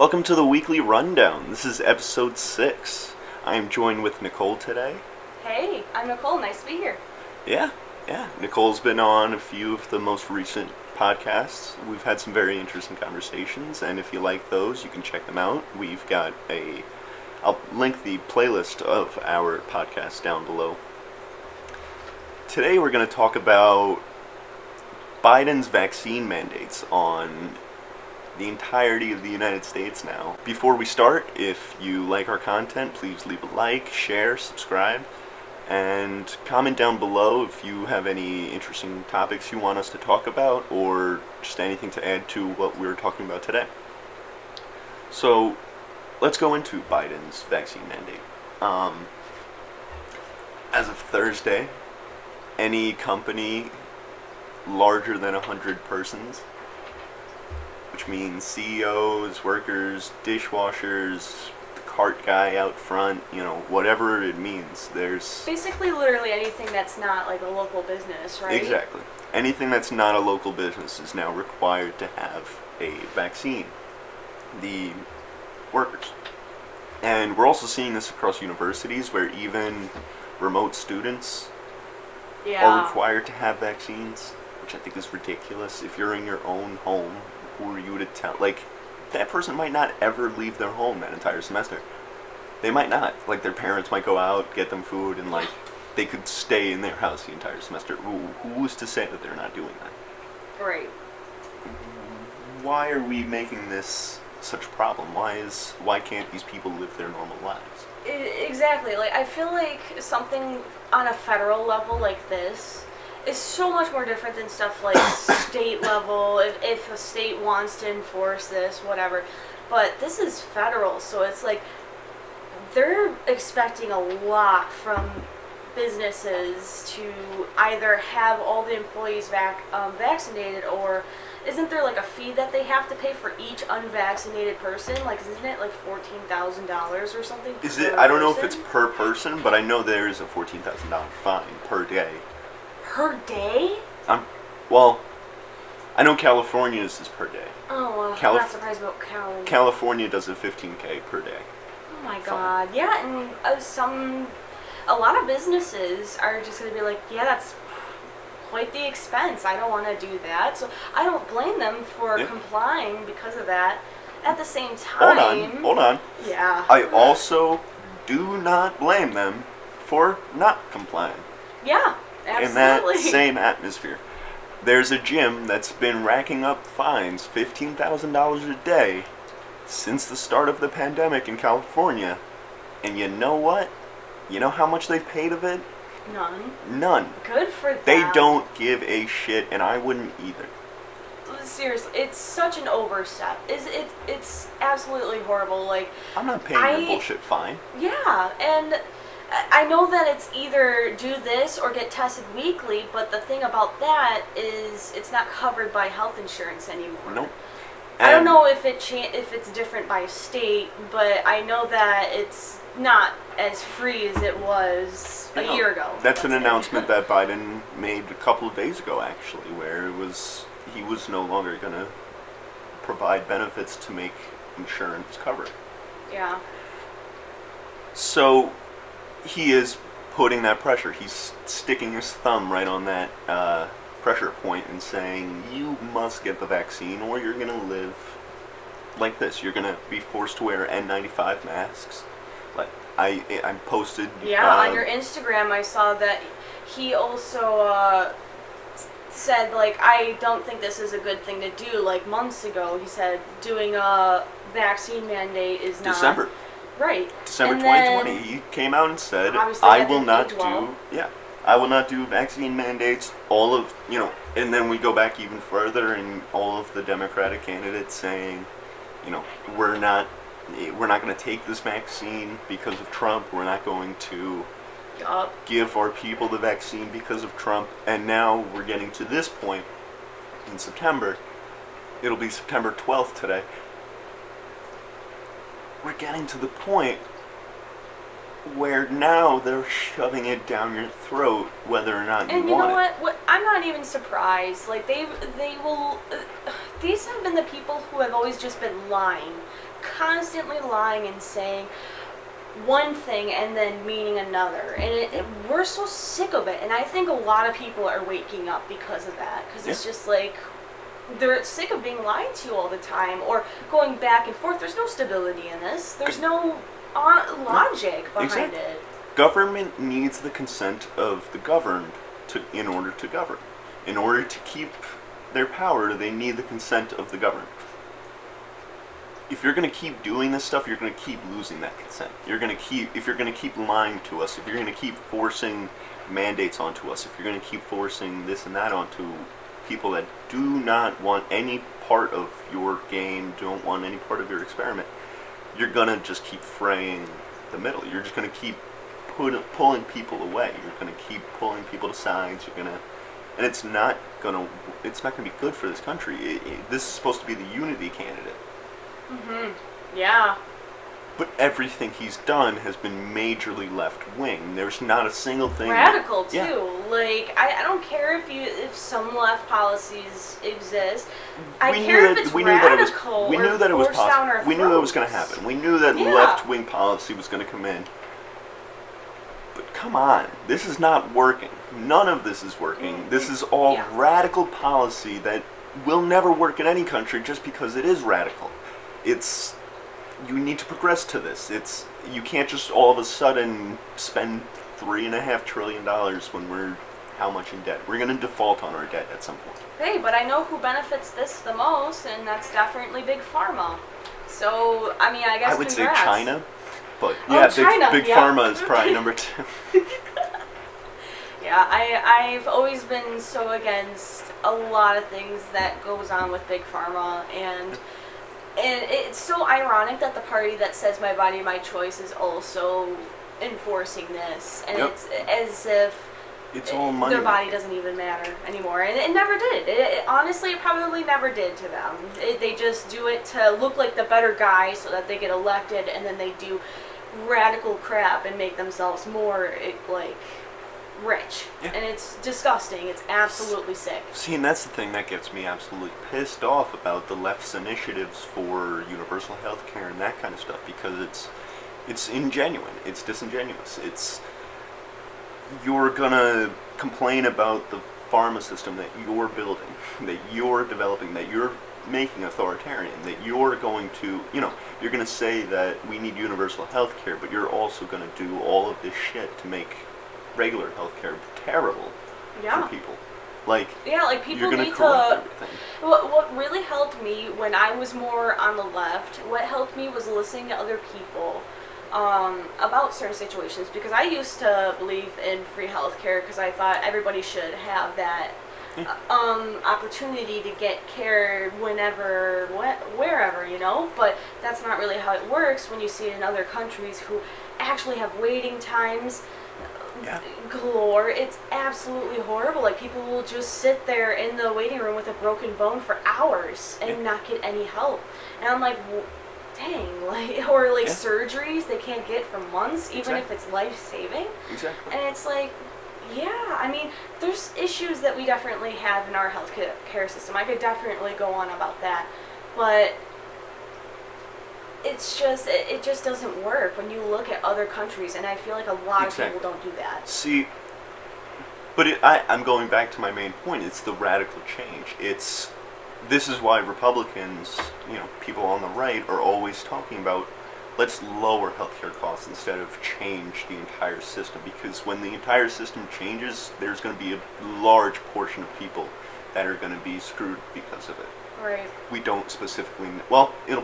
Welcome to the weekly rundown. This is episode 6. I am joined with Nicole today. Hey, I'm Nicole. Nice to be here. Yeah. Nicole's been on a few of the most recent podcasts. We've had some very interesting conversations, and if you like those, you can check them out. I'll link the playlist of our podcast down below. Today we're going to talk about Biden's vaccine mandates on the entirety of the United States now. Before we start, if you like our content, please leave a like, share, subscribe, and comment down below if you have any interesting topics you want us to talk about or just anything to add to what we're talking about today. So, let's go into Biden's vaccine mandate. As of Thursday, any company larger than 100 persons, which means CEOs, workers, dishwashers, the cart guy out front, whatever it means. There's basically literally anything that's not like a local business, right? Exactly. Anything that's not a local business is now required to have a vaccine. The workers. And we're also seeing this across universities where even remote students are required to have vaccines, which I think is ridiculous. If you're in your own home, who are you to tell? That person might not ever leave their home that entire semester. They might not. Their parents might go out, get them food, and they could stay in their house the entire semester. Who's to say that they're not doing that? Right. Why are we making this such a problem? Why can't these people live their normal lives? Exactly. I feel like something on a federal level like this is so much more different than stuff like state level, if a state wants to enforce this, whatever. But this is federal, so it's they're expecting a lot from businesses to either have all the employees vaccinated, or isn't there a fee that they have to pay for each unvaccinated person? Isn't it $14,000 or something? Is it? I don't know if it's per person, but I know there is a $14,000 fine per day. Per day? I know California's is per day. Oh, I'm not surprised about California. California does a $15,000 per day. Oh my God. Yeah, and a lot of businesses are just going to be that's quite the expense. I don't want to do that. So I don't blame them for complying because of that. At the same time... Hold on. Yeah. I also do not blame them for not complying. Yeah, absolutely. In that same atmosphere. There's a gym that's been racking up fines, $15,000 a day, since the start of the pandemic in California. And you know what? You know how much they've paid of it? None. Good for them. They don't give a shit, and I wouldn't either. Seriously, it's such an overstep. It's absolutely horrible. I'm not paying your bullshit fine. Yeah, and I know that it's either do this or get tested weekly, but the thing about that is it's not covered by health insurance anymore. Nope. I don't know if it's different by state, but I know that it's not as free as it was a year ago. That's an announcement that Biden made a couple of days ago, actually, where he was no longer going to provide benefits to make insurance cover it. Yeah. So he is putting that pressure. He's sticking his thumb right on that pressure point and saying, you must get the vaccine or you're going to live like this. You're going to be forced to wear N95 masks. I posted... Yeah, on your Instagram I saw that he also said, I don't think this is a good thing to do. Months ago he said doing a vaccine mandate is not... December. Right. December 2020, he came out and said, I will not do vaccine mandates. And then we go back even further, and all of the Democratic candidates saying, we're not going to take this vaccine because of Trump. We're not going to give our people the vaccine because of Trump. And now we're getting to this point in September. It'll be September 12th today. We're getting to the point where now they're shoving it down your throat whether or not you want it. And you know what? I'm not even surprised. They will. These have been the people who have always just been lying constantly lying and saying one thing and then meaning another, and we're so sick of it. And I think a lot of people are waking up because of that, because it's just like they're sick of being lied to all the time or going back and forth. There's no stability in this. There's no logic behind it. Government needs the consent of the governed in order to govern. In order to keep their power, they need the consent of the governed. If you're going to keep doing this stuff, you're going to keep losing that consent. If you're going to keep lying to us, if you're going to keep forcing mandates onto us, if you're going to keep forcing this and that onto people that do not want any part of your game, don't want any part of your experiment, you're going to just keep fraying the middle. You're just going to keep pulling people away. You're going to keep pulling people to sides. And it's not going to be good for this country. This is supposed to be the unity candidate. Yeah. But everything he's done has been majorly left wing. There's not a single thing. Radical too. Yeah. Like I don't care if some left policies exist. I care if it's radical. We knew that it was possible. We knew that was going to happen. We knew that left wing policy was going to come in. But come on, this is not working. None of this is working. This is all radical policy that will never work in any country just because it is radical. You need to progress to this. You can't just all of a sudden spend $3.5 trillion when we're how much in debt. We're going to default on our debt at some point. Hey, but I know who benefits this the most, and that's definitely Big Pharma. So, I mean, I guess I would congrats. say China, but China. Big Pharma is probably number 2. Yeah, I've always been so against a lot of things that goes on with Big Pharma, and it's so ironic that the party that says my body, my choice is also enforcing this, and it's as if it's all money. Their body doesn't even matter anymore, and it never did. Honestly, it probably never did to them. They just do it to look like the better guy so that they get elected, and then they do radical crap and make themselves more rich. And it's disgusting. It's absolutely sick. See, and that's the thing that gets me absolutely pissed off about the left's initiatives for universal health care and that kind of stuff, because it's ingenuine. It's disingenuous. You're gonna complain about the pharma system that you're building, that you're developing, that you're making authoritarian, that you're going to, you're going to say that we need universal health care, but you're also going to do all of this shit to make regular health care terrible for people. People you're need to. What really helped me when I was more on the left, what helped me was listening to other people about certain situations, because I used to believe in free healthcare because I thought everybody should have that opportunity to get care whenever, wherever, but that's not really how it works when you see it in other countries who actually have waiting times galore. It's absolutely horrible. People will just sit there in the waiting room with a broken bone for hours and not get any help, and I'm like, dang, surgeries they can't get for months, even if it's life-saving. Exactly. And it's there's issues that we definitely have in our health care system. I could definitely go on about that, but it's just, it just doesn't work when you look at other countries, and I feel like a lot of people don't do that. See, but I'm going back to my main point. It's the radical change. This is why Republicans, people on the right, are always talking about, let's lower healthcare costs instead of change the entire system. Because when the entire system changes, there's going to be a large portion of people that are going to be screwed because of it. Right. We don't specifically. Well, it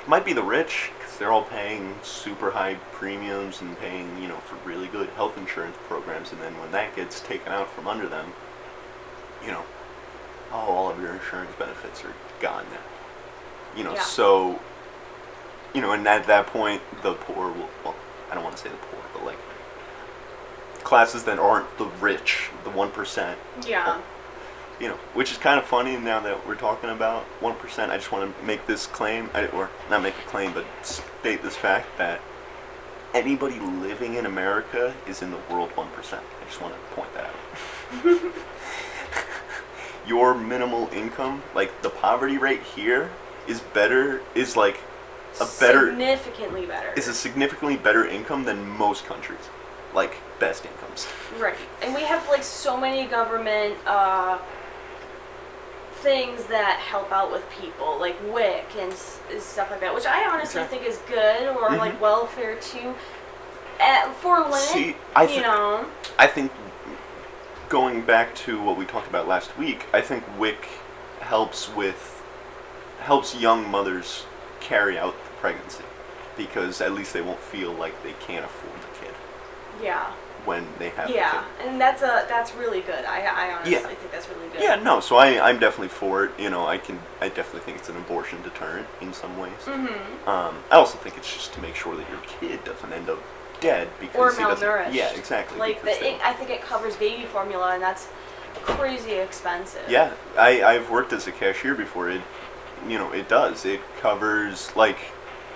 might be the rich, because they're all paying super high premiums and paying, for really good health insurance programs. And then when that gets taken out from under them, all of your insurance benefits are gone now. So, and at that point, the poor will, I don't want to say the poor, but classes that aren't the rich, the 1%. Yeah. Which is kind of funny now that we're talking about 1%. I just want to make this claim, or not make a claim, but state this fact that anybody living in America is in the world 1%. I just want to point that out. Your minimal income, the poverty rate here is significantly better. It's a significantly better income than most countries, like best incomes. Right, and we have like so many government things that help out with people, like WIC and stuff like that, which I honestly think is good, or like welfare too. For limit, I think going back to what we talked about last week, I think WIC helps young mothers carry out the pregnancy, because at least they won't feel like they can't afford the kid. Yeah. When they have the kid. Yeah, and that's really good. I honestly think that's really good. Yeah, no, so I'm definitely for it. I definitely think it's an abortion deterrent in some ways. Mm-hmm. I also think it's just to make sure that your kid doesn't end up dead because or malnourished. Yeah, exactly. Like I think it covers baby formula, and that's crazy expensive. Yeah, I've worked as a cashier before. It does. It covers like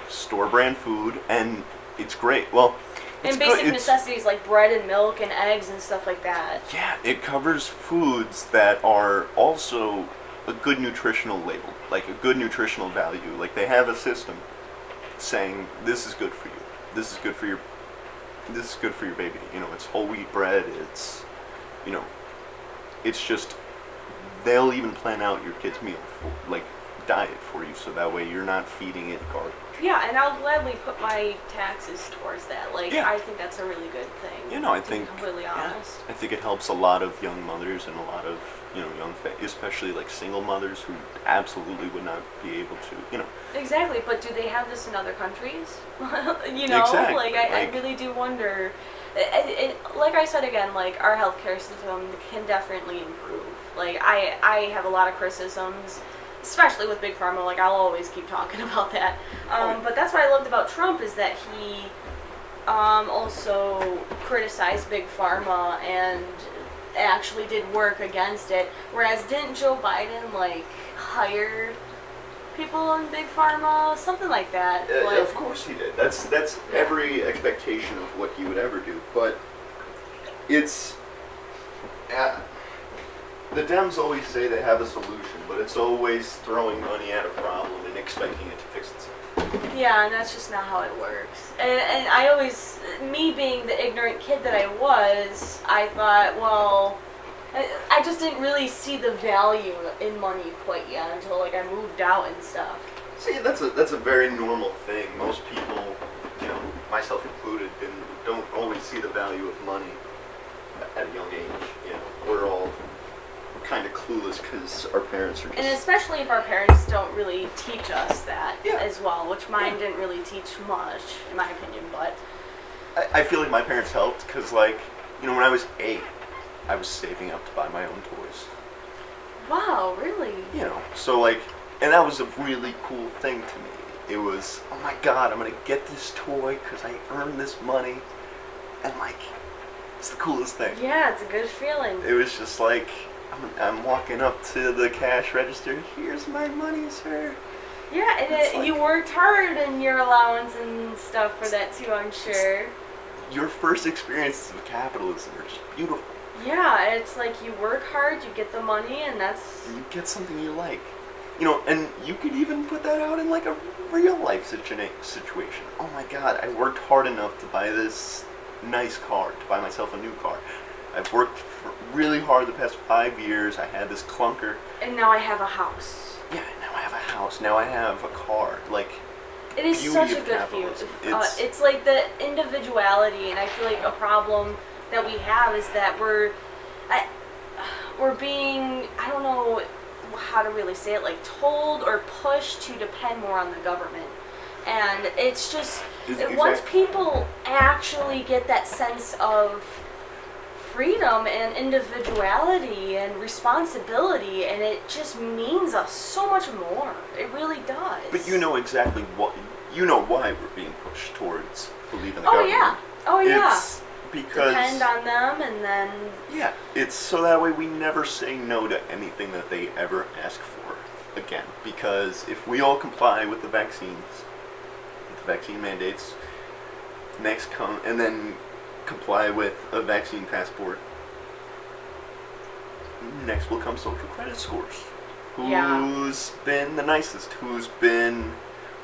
store brand food, and it's great. Well. And basic necessities like bread and milk and eggs and stuff like that. Yeah, it covers foods that are also a good nutritional label, like a good nutritional value. Like they have a system saying this is good for you. This is good for your baby. It's whole wheat bread. It's it's just they'll even plan out your kid's meal diet for you, so that way you're not feeding it garbage. Yeah, and I'll gladly put my taxes towards that. I think that's a really good thing. I think to be completely honest. I think it helps a lot of young mothers and a lot of young especially like single mothers who absolutely would not be able to. Exactly, but do they have this in other countries? Exactly. I really do wonder. Like I said again, our healthcare system can definitely improve. I have a lot of criticisms, especially with Big Pharma. I'll always keep talking about that. But that's what I loved about Trump, is that he also criticized Big Pharma and actually did work against it. Whereas didn't Joe Biden hire people in Big Pharma, something like that? Of course he did. That's every expectation of what he would ever do. But it's the Dems always say they have a solution, but it's always throwing money at a problem and expecting it to fix itself. Yeah, and that's just not how it works. And I always, me being the ignorant kid that I was, I thought, well, I just didn't really see the value in money quite yet until I moved out and stuff. See, that's a very normal thing. Most people, myself included, don't always see the value of money at a young age. We're all kind of clueless because our parents are just... And especially if our parents don't really teach us that as well, which mine didn't really teach much, in my opinion, but... I feel like my parents helped because, when I was 8, I was saving up to buy my own toys. Wow, really? So, and that was a really cool thing to me. It was, oh my god, I'm going to get this toy because I earned this money, and, it's the coolest thing. Yeah, it's a good feeling. It was just I'm walking up to the cash register. Here's my money, sir. Yeah, and you worked hard in your allowance and stuff for that too, I'm sure. Your first experiences of capitalism are just beautiful. Yeah, it's you work hard, you get the money, and that's... You get something you like. And you could even put that out in a real life situation. Oh my god, I worked hard enough to buy this nice car, to buy myself a new car. I've worked really hard the past 5 years. I had this clunker. And now I have a house. Yeah, now I have a house. Now I have a car. It is such a good feeling. It's the individuality, and I feel a problem that we have is that we're being, I don't know how to really say it, told or pushed to depend more on the government. And it's just, once people actually get that sense of freedom and individuality and responsibility, and it just means us so much more. It really does. But exactly why we're being pushed towards believing the government. Oh yeah. It's because depend on them, and then it's so that way we never say no to anything that they ever ask for again. Because if we all comply with the vaccine mandates, and then comply with a vaccine passport, next will come social credit scores. Who's been the nicest? Who's been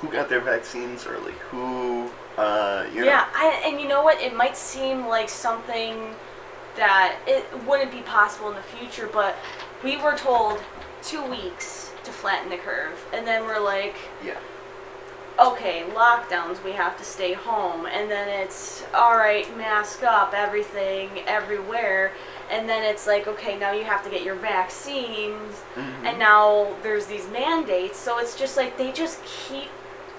who got their vaccines early, who, and you know what? It might seem like something that it wouldn't be possible in the future, but we were told 2 weeks to flatten the curve, and then we're like, yeah. Okay, lockdowns, we have to stay home, and then it's, alright, mask up, everything, everywhere, and then it's like, okay, now you have to get your vaccines, and now there's these mandates, so it's just like, they just keep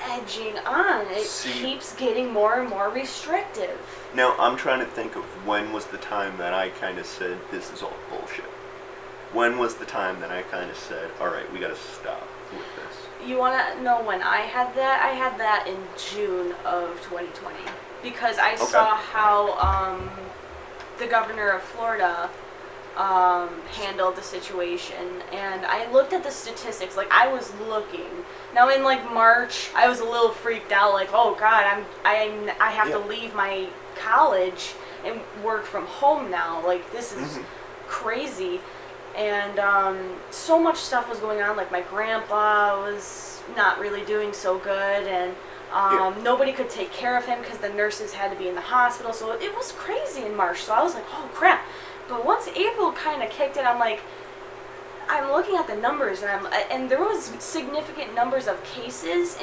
edging on. It keeps getting more and more restrictive. Now, I'm trying to think of when was the time that I kind of said, this is all bullshit. When was the time that I kind of said, alright, we gotta stop with this? You want to know when I had that? I had that in June of 2020 because I saw how the governor of Florida handled the situation, and I looked at the statistics. Like, I was looking. Now in like March, I was a little freaked out. Like, oh God, I have to leave my college and work from home now. Like, this is crazy. And so much stuff was going on. Like, my grandpa was not really doing so good, and nobody could take care of him because the nurses had to be in the hospital. So it was crazy in March. So I was like, oh crap. But once April kind of kicked in, I'm like, I'm looking at the numbers, and there was significant numbers of cases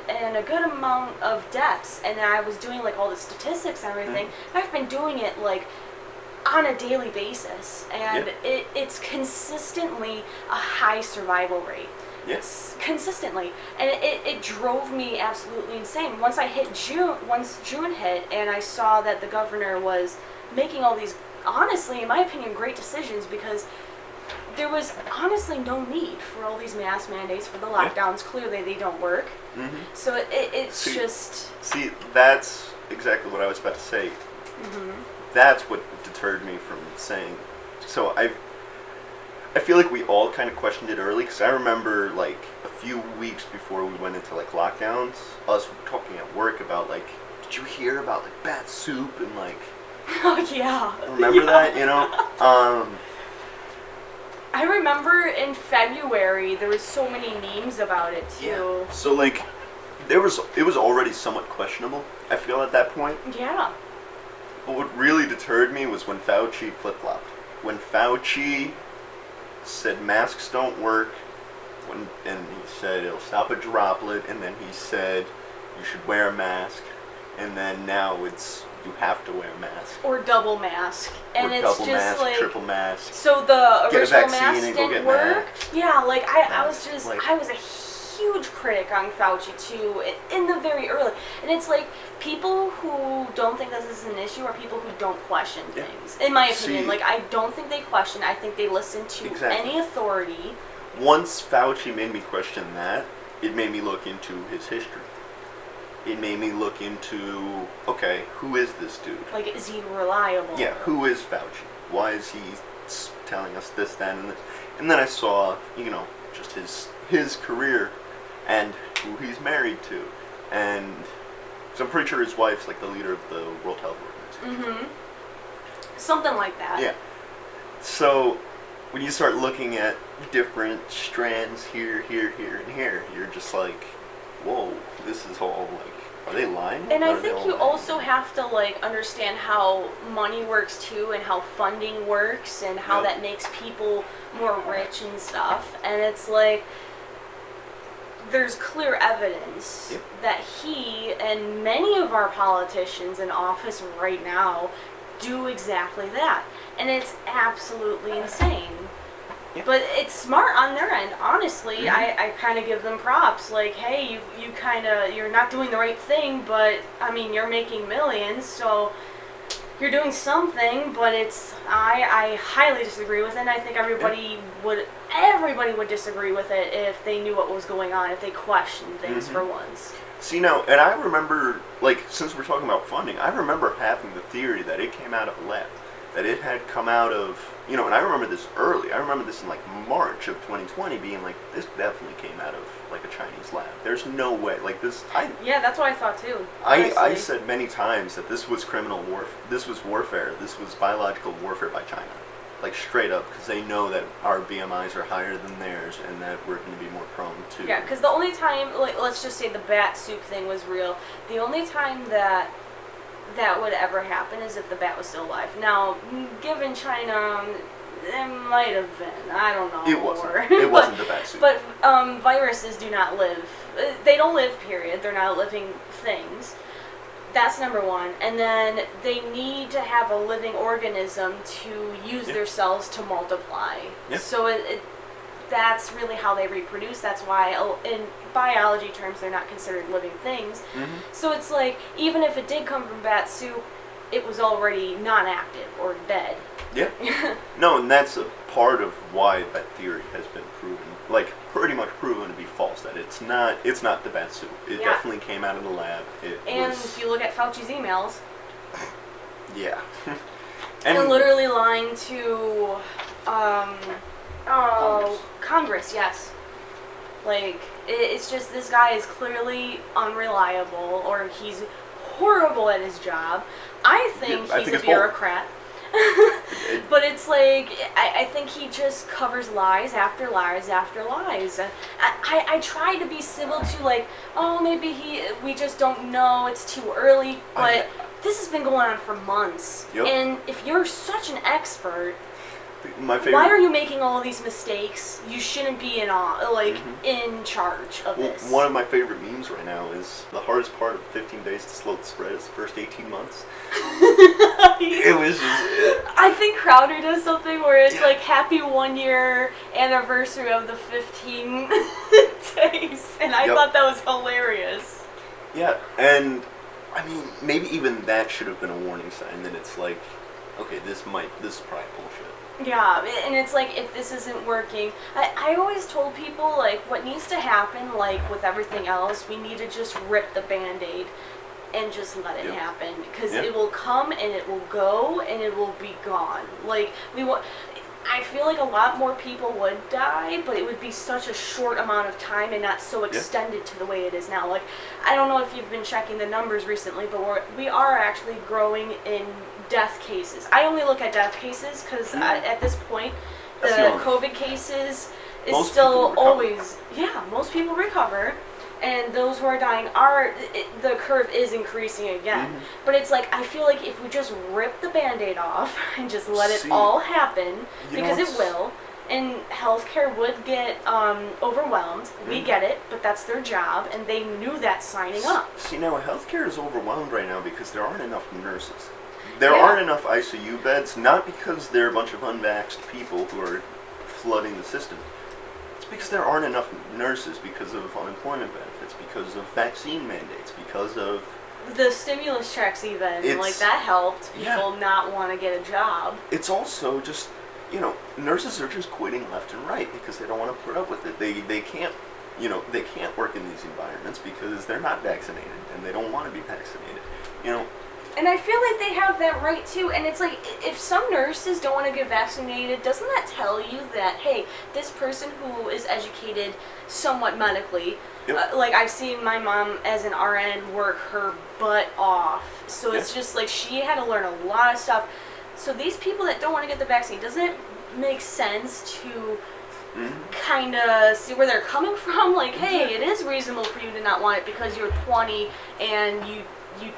and a good amount of deaths. And I was doing like all the statistics and everything. I've been doing it like on a daily basis, and it's consistently a high survival rate. Yes, consistently, and it drove me absolutely insane. Once June hit, and I saw that the governor was making all these, honestly, in my opinion, great decisions, because there was honestly no need for all these mask mandates, for the lockdowns. Clearly, they don't work. So it's just... See, that's exactly what I was about to say. That's what deterred me from saying. So I feel like we all kind of questioned it early, because I remember like a few weeks before we went into like lockdowns, us talking at work about like, did you hear about like bat soup and like... Oh yeah. Remember that, you know? I remember in February there was so many memes about it too. Yeah. So like, it was already somewhat questionable, I feel, at that point. Yeah. But what really deterred me was when Fauci flip-flopped. When Fauci said masks don't work, and he said it'll stop a droplet, and then he said you should wear a mask, and then now it's you have to wear a mask. Or double mask. And or it's double just mask, like, triple mask. So the original mask and go didn't get work? masks. Yeah, like I was a huge critic on Fauci too in the very early, and it's like people who don't think this is an issue are people who don't question things. In my opinion, like I don't think they question. I think they listen to any authority. Once Fauci made me question that, it made me look into his history. It made me look into, okay, who is this dude? Like, is he reliable? Yeah, who is Fauci? Why is he telling us this, that, and this? And then I saw, just his career and who he's married to. And so I'm pretty sure his wife's like the leader of the World Health Organization. Something like that. Yeah. So when you start looking at different strands here, here, here, and here, you're just like, whoa, this is all like, are they lying? And I think you also have to like understand how money works too, and how funding works, and how that makes people more rich and stuff. And it's like, there's clear evidence that he and many of our politicians in office right now do exactly that. And it's absolutely insane. But it's smart on their end, honestly. I kind of give them props. Like, hey, you're not doing the right thing, but, I mean, you're making millions, so you're doing something, but I highly disagree with it, and I think everybody would disagree with it if they knew what was going on, if they questioned things for once. See, now, and I remember, like, since we're talking about funding, I remember having the theory that it came out of a lab. That it had come out of, and I remember this early. I remember this in like March of 2020 being like, this definitely came out of like a Chinese lab. There's no way. Like this, yeah, that's what I thought too. I said many times that this was criminal warfare. This was warfare. This was biological warfare by China. like straight up, because they know that our BMIs are higher than theirs, and that we're going to be more prone to. Yeah, because the only time, like, let's just say the bat soup thing was real. The only time that would ever happen is if the bat was still alive. Now, given China, it might have been. I don't know. It wasn't. It wasn't the bat soup. But viruses do not live. They don't live. Period. They're not living things. That's number one. And then they need to have a living organism to use their cells to multiply. Yeah. So that's really how they reproduce. That's why in biology terms they're not considered living things. Mm-hmm. So it's like, even if it did come from bat soup, it was already non-active or dead. Yeah. No, and that's a part of why that theory has been proven, like pretty much proven to be false. That it's not the bat soup. It definitely came out of the lab. And if you look at Fauci's emails, yeah, and literally lying to Congress, yes. Like, it's just, this guy is clearly unreliable, or he's horrible at his job. I think he's a bureaucrat. But it's like, I think he just covers lies after lies after lies. I try to be civil to, like, oh, maybe we just don't know, it's too early, but this has been going on for months. Yep. And if you're such an expert, my favorite, why are you making all of these mistakes? You shouldn't be in charge of this. One of my favorite memes right now is the hardest part of 15 days to slow the spread is the first 18 months. It was just... I think Crowder does something where it's like, happy 1 year anniversary of the 15 days. And I thought that was hilarious. Yeah, and I mean, maybe even that should have been a warning sign that it's like, okay, this is probably bullshit. Yeah, and it's like, if this isn't working, I always told people, like, what needs to happen, like, with everything else, we need to just rip the Band-Aid and just let it happen, because it will come and it will go and it will be gone. Like, I feel like a lot more people would die, but it would be such a short amount of time and not so extended to the way it is now. Like, I don't know if you've been checking the numbers recently, but we are actually growing in death cases. I only look at death cases because at this point, the COVID cases is still always, most people recover. And those who are dying the curve is increasing again. Mm-hmm. But it's like, I feel like if we just rip the Band-Aid off and just let it all happen, because it will, and healthcare would get overwhelmed. Mm-hmm. We get it, but that's their job, and they knew that signing up. See, now healthcare is overwhelmed right now because there aren't enough nurses. There aren't enough ICU beds, not because there are a bunch of unvaxxed people who are flooding the system. It's because there aren't enough nurses because of unemployment benefits, because of vaccine mandates, because of... the stimulus checks even, like, that helped people not want to get a job. It's also just, nurses are just quitting left and right because they don't want to put up with it. They can't, they can't work in these environments because they're not vaccinated and they don't want to be vaccinated, And I feel like they have that right too. And it's like, if some nurses don't want to get vaccinated, doesn't that tell you that, hey, this person who is educated somewhat medically, like I've seen my mom as an RN work her butt off. So it's just like, she had to learn a lot of stuff. So these people that don't want to get the vaccine, doesn't it make sense to kind of see where they're coming from? Like, hey, it is reasonable for you to not want it because you're 20 and you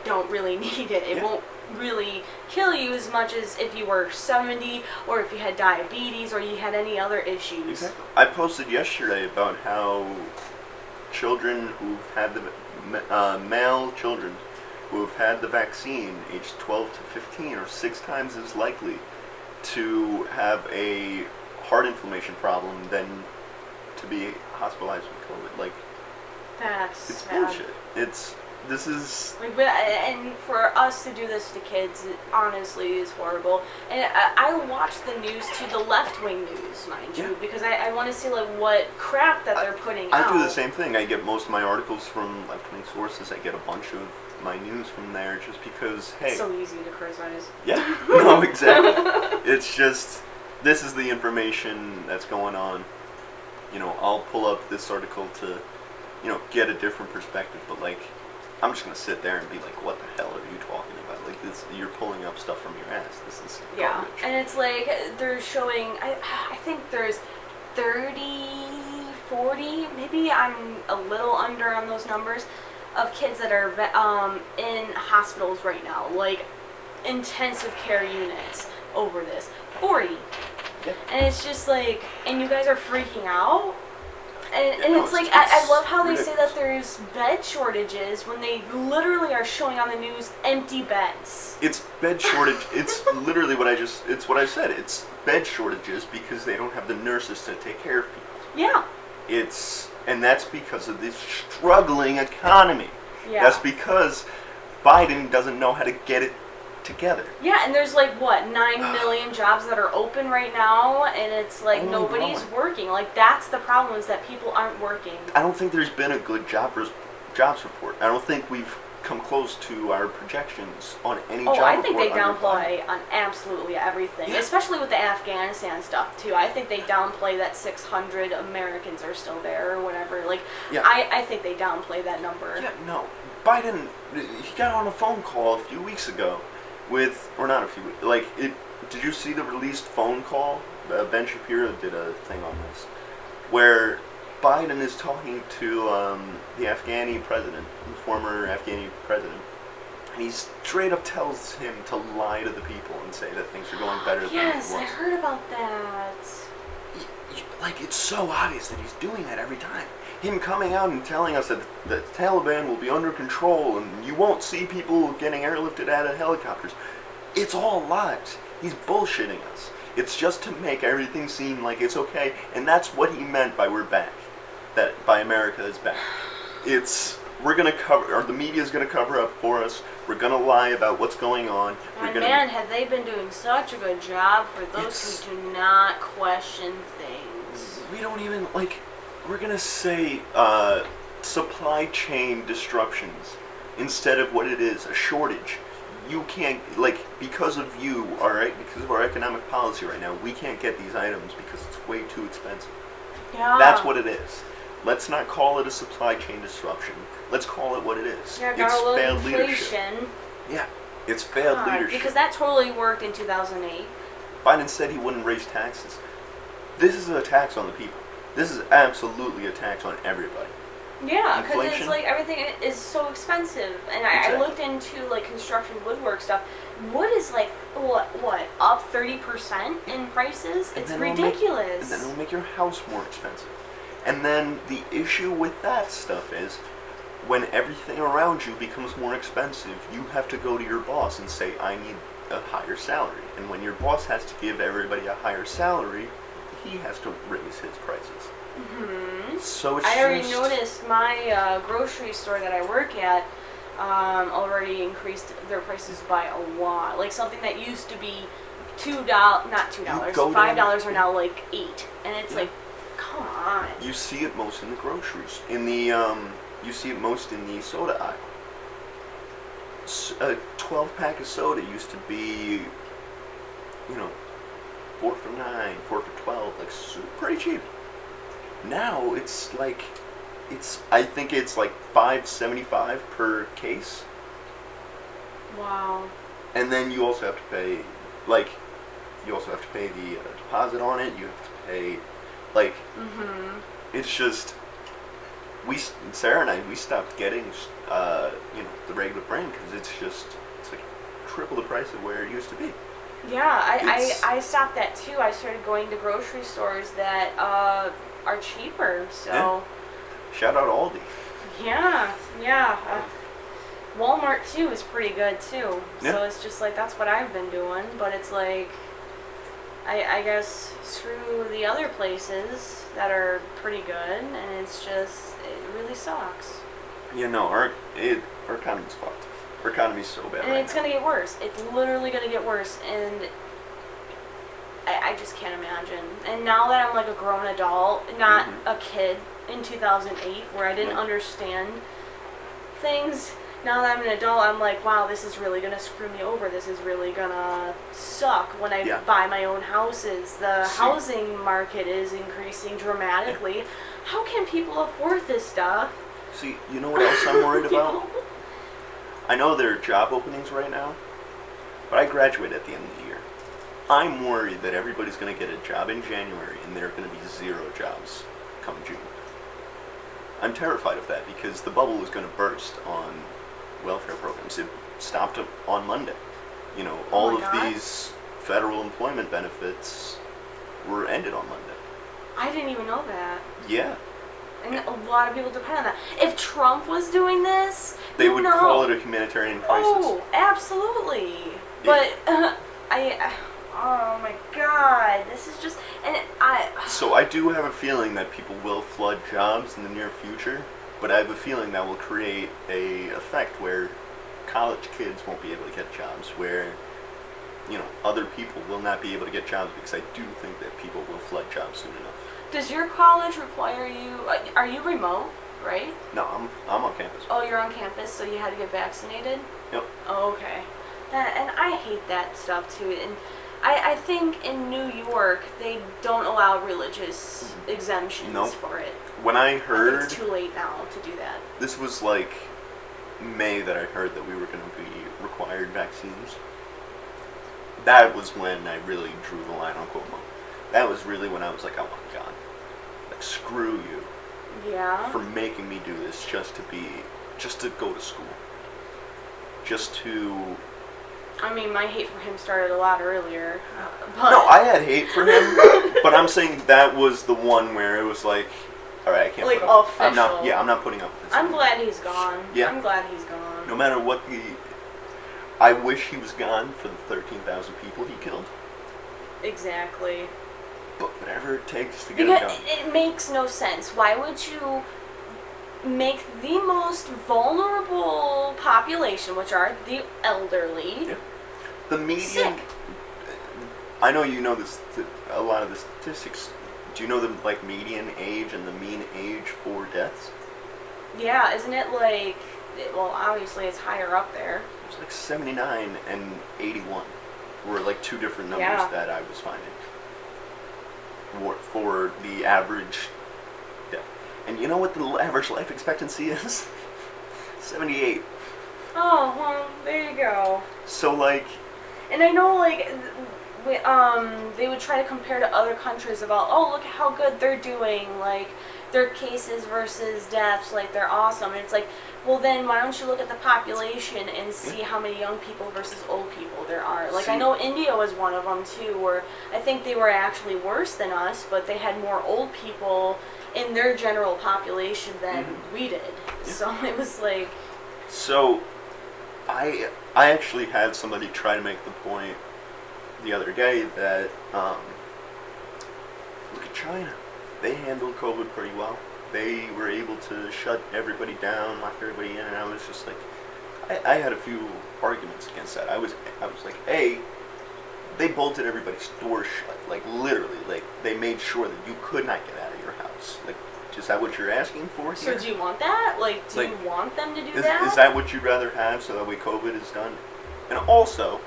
don't really need it. It won't really kill you as much as if you were 70 or if you had diabetes or you had any other issues. Exactly. I posted yesterday about how children who've had male children who have had the vaccine, aged 12 to 15, are 6 times as likely to have a heart inflammation problem than to be hospitalized with COVID. Like, it's bullshit. This is... like, and for us to do this to kids, it honestly is horrible. And I watch the news too, the left-wing news, mind you, because I want to see, like, what crap that they're putting out. I do the same thing. I get most of my articles from left-wing sources. I get a bunch of my news from there just because, hey... It's so easy to criticize. Yeah, no, exactly. It's just, this is the information that's going on. I'll pull up this article to, get a different perspective, but, like, I'm just gonna sit there and be like, what the hell are you talking about? Like this, you're pulling up stuff from your ass. This is garbage. And it's like they're showing. I think there's 30, 40. Maybe I'm a little under on those numbers of kids that are in hospitals right now, like intensive care units over this. 40. Yeah. And it's just like, and you guys are freaking out. And no, it's like, it's I love how they ridiculous. say that there's bed shortages when they literally are showing on the news empty beds. It's bed shortage. It's literally it's what I said. It's bed shortages because they don't have the nurses to take care of people. Yeah. And that's because of this struggling economy. Yeah. That's because Biden doesn't know how to get it together. Yeah, and there's like, what, 9 million jobs that are open right now, and it's like Only nobody's growing. working. Like, that's the problem, is that people aren't working. I don't think there's been a good jobs report. I don't think we've come close to our projections on any job report. I think they under Biden. downplay on absolutely everything, especially with the Afghanistan stuff, too. I think they downplay that 600 Americans are still there or whatever. Like, Yeah. I think they downplay that number. Yeah, no. Biden, he got on a phone call a few weeks ago with, or not a few weeks, like, did you see the released phone call? Ben Shapiro did a thing on this, where Biden is talking to the Afghani president, the former Afghani president, and he straight up tells him to lie to the people and say that things are going better than it was. Yes, I heard about that. Like, it's so obvious that he's doing that every time. Him coming out and telling us that the Taliban will be under control and you won't see people getting airlifted out of helicopters. It's all lies. He's bullshitting us. It's just to make everything seem like it's okay, and that's what he meant by we're back. That by America is back. We're gonna cover, or the media's gonna cover up for us. We're gonna lie about what's going on. And man, have they been doing such a good job for those who do not question things. We don't even, like, we're gonna say supply chain disruptions instead of what it is, a shortage. You can't, like, because of you, alright, because of our economic policy right now, we can't get these items because it's way too expensive. Yeah. That's what it is. Let's not call it a supply chain disruption. Let's call it what it is. Yeah, It's got a little failed leadership. inflation. Yeah, it's failed leadership. Because that totally worked in 2008. Biden said he wouldn't raise taxes. This is a tax on the people. This is absolutely a tax on everybody. Yeah, because it's Inflation. like everything is so expensive. And I Exactly. looked into like construction woodwork stuff. Wood is like, what up 30% in prices? And It's then it'll ridiculous. and then it'll make your house more expensive. And then the issue with that stuff is when everything around you becomes more expensive, you have to go to your boss and say, I need a higher salary. And when your boss has to give everybody a higher salary, he has to raise his prices. Mm-hmm. So it's I already just, noticed my grocery store that I work at already increased their prices by a lot. Like something that used to be $2, not $2, go $5 down- are now like $8, and it's Yeah. like, come on. You see it most in the groceries. You see it most in the soda aisle. A 12-pack of soda used to be, 4 for $9, 4 for $12, like pretty cheap. Now it's like, I think it's like $5.75 per case, Wow. and then you also have to pay, the deposit on it. You have to pay, like, Mm-hmm. it's just. Sarah and I, we stopped getting, the regular brand because it's like triple the price of where it used to be. Yeah, It's- I stopped that too. I started going to grocery stores that are cheaper. So Shout out Aldi. yeah. Walmart too is pretty good too. Yeah. So it's just like that's what I've been doing. But it's like I guess screw the other places that are pretty good, and it's just it really sucks. Our economy's fucked. Our economy's so bad And right it's now. gonna get worse. It's literally gonna get worse, and I just can't imagine. And now that I'm like a grown adult, not Mhm. a kid in 2008, where I didn't Yeah. understand things. Now that I'm an adult, I'm like, wow, this is really gonna screw me over. This is really gonna suck when I Yeah. buy my own houses. The See. housing market is increasing dramatically. How can people afford this stuff? See, you know what else I'm worried about? I know there are job openings right now, but I graduate at the end of the year. I'm worried that everybody's going to get a job in January and there are going to be 0 jobs come June. I'm terrified of that because the bubble is going to burst on welfare programs. It stopped on Monday. You know, all of these federal employment benefits were ended on Monday. I didn't even know that. Yeah. And a lot of people depend on that. If Trump was doing this, they would call it a humanitarian crisis. Oh, absolutely. Yeah. But oh my God, this is just, So I do have a feeling that people will flood jobs in the near future, but I have a feeling that will create a effect where college kids won't be able to get jobs, where, you know, other people will not be able to get jobs, because I do think that people will flood jobs soon enough. Does your college require you, are you remote, right? No, I'm on campus. Oh, you're on campus, so you had to get vaccinated? Yep. Oh, okay. And I hate that stuff too. And I think in New York, they don't allow religious exemptions for it. When I heard... I think it's too late now to do that. This was like May that I heard that we were going to be required vaccines. That was when I really drew the line on Cuomo. That was really when I was like, oh my God. Like, screw you. Yeah. For making me do this just to go to school. Just to... I mean, my hate for him started a lot earlier. But no, I had hate for him, but I'm saying that was the one where it was like, all right, I can't. Like put up. official. I'm not putting up with this. I'm glad he's gone. Yeah. I'm glad he's gone. No matter what I wish he was gone for the 13,000 people he killed. Exactly. But whatever it takes to get it done. It makes no sense. Why would you make the most vulnerable population, which are the elderly, the median, sick? I know you know this, a lot of the statistics. Do you know the median age and the mean age for deaths? Yeah, isn't it like, well, obviously it's higher up there. It's like 79 and 81 were like 2 different numbers that I was finding for the average death. And you know what the average life expectancy is? 78. Oh, well, there you go. So like... And I know they would try to compare to other countries about, oh, look how good they're doing, like, their cases versus deaths, like, they're awesome. And it's like, well, then why don't you look at the population and see how many young people versus old people there are? Like, I know India was one of them, too, where I think they were actually worse than us, but they had more old people in their general population than we did. Yeah. So it was like... So, I actually had somebody try to make the point the other day that, look at China. They handled COVID pretty well. They were able to shut everybody down, lock everybody in, and I was just like, I had a few arguments against that. I was like, they bolted everybody's door shut, like literally, like they made sure that you could not get out of your house. Like, is that what you're asking for here? So do you want that? Like, do you want them to do that? Is that what you'd rather have, so that way COVID is done? And also,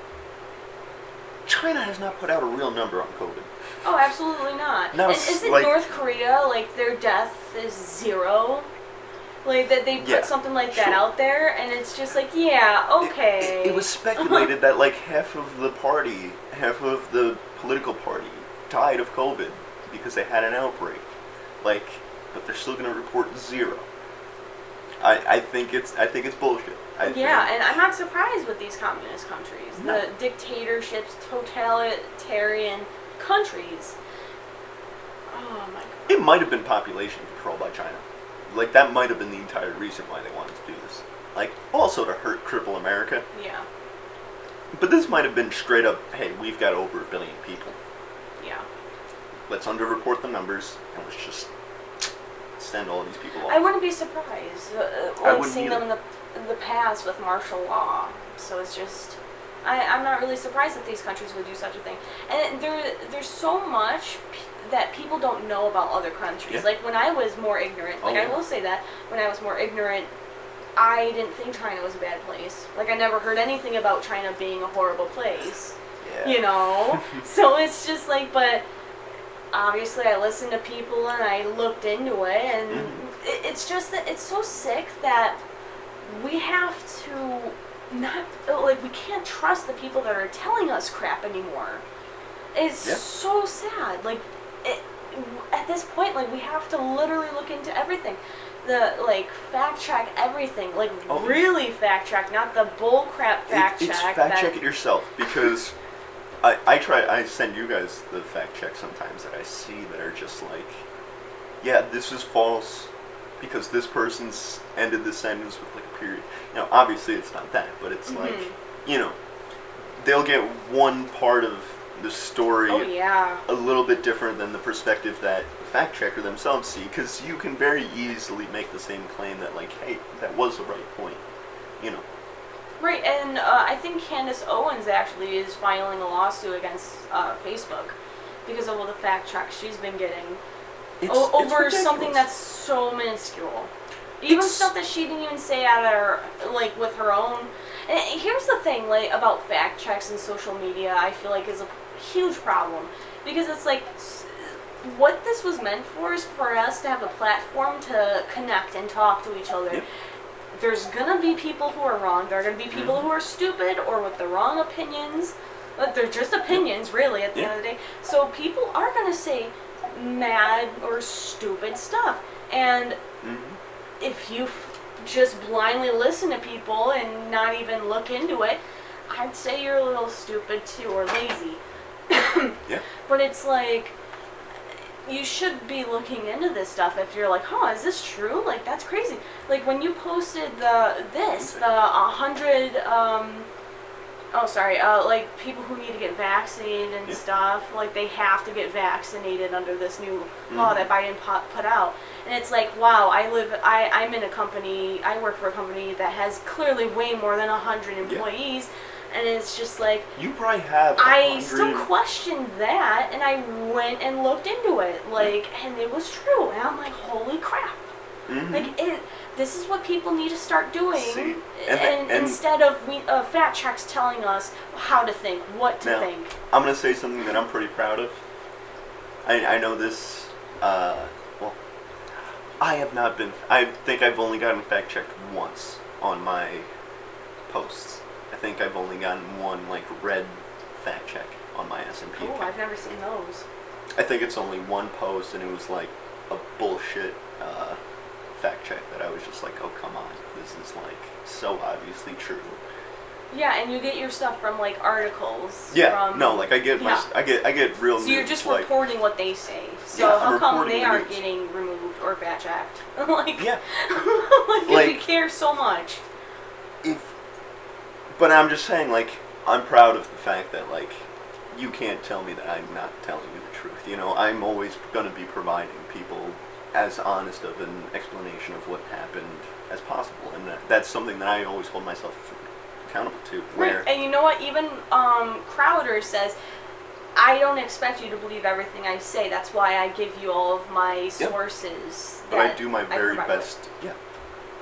China has not put out a real number on COVID. Oh, absolutely not. No, and isn't North Korea, like, their death is 0? Like, that they put something like that out there, and it's just like, yeah, okay. It was speculated that, like, half of the political party died of COVID because they had an outbreak. Like, but they're still going to report 0. I think it's bullshit. And I'm not surprised with these communist countries. No. The dictatorships, totalitarian countries. Oh my God. It might have been population control by China. Like, that might have been the entire reason why they wanted to do this. Like, also to cripple America. Yeah. But this might have been straight up, hey, we've got over 1 billion people. Yeah. Let's underreport the numbers, and let's just send all these people off. I wouldn't be surprised. Seeing them in the past with martial law. So it's just... I'm not really surprised that these countries would do such a thing. And there's so much that people don't know about other countries. Yeah. Like, when I was more ignorant, I will say that, when I was more ignorant, I didn't think China was a bad place. Like, I never heard anything about China being a horrible place. Yeah. You know? So it's just like, but obviously I listened to people and I looked into it, and it's just that it's so sick that we have to not, like, we can't trust the people that are telling us crap anymore. It's so sad. Like, at this point, like, we have to literally look into everything. Like, fact check everything. Like, really fact check, not the bull crap fact check. It's fact check it yourself, because I send you guys the fact check sometimes that I see that are just like, yeah, this is false because this person's ended the sentence with like a period. Now, obviously it's not that, but it's like, you know, they'll get one part of the story a little bit different than the perspective that the fact checker themselves see, because you can very easily make the same claim that, like, hey, that was the right point, you know. Right, and I think Candace Owens actually is filing a lawsuit against Facebook because of all the fact checks she's been getting over something that's so minuscule. Even stuff that she didn't even say out of her, like, with her own. And here's the thing, like, about fact checks and social media, I feel like is a huge problem, because it's like, what this was meant for is for us to have a platform to connect and talk to each other. Yep. There's gonna be people who are wrong. There are gonna be people who are stupid or with the wrong opinions. But they're just opinions, really, at the end of the day. So people are gonna say mad or stupid stuff, and if you just blindly listen to people and not even look into it, I'd say you're a little stupid too, or lazy. But it's like, you should be looking into this stuff if you're like, huh, is this true? Like, that's crazy. Like, when you posted the 100, like, people who need to get vaccinated and stuff, like, they have to get vaccinated under this new law that Biden put out. And it's like, wow, I'm in a company, I work for a company that has clearly way more than 100 employees. And it's just like, you probably have 100. I still questioned that, and I went and looked into it, like, and it was true. And I'm like, holy crap! Like, this is what people need to start doing. See, and instead of fact checks telling us how to think, what to think. I'm gonna say something that I'm pretty proud of. I know this. Well, I have not been. I think I've only gotten fact checked once on my posts. I think I've only gotten one, like, red fact check on my S&P account. I've never seen those. I think it's only one post, and it was like a bullshit fact check that I was just like, oh, come on, this is like so obviously true. Yeah, and you get your stuff from, like, articles. Yeah, like I get I get real news. So you're just like, reporting what they say. So how come they aren't getting removed or fact checked? Like, like, we care so much. But I'm just saying, like, I'm proud of the fact that, like, you can't tell me that I'm not telling you the truth. You know, I'm always going to be providing people as honest of an explanation of what happened as possible. And that's something that I always hold myself accountable to. Right, and you know what? Even Crowder says, I don't expect you to believe everything I say. That's why I give you all of my sources. But I do my very best. Yeah.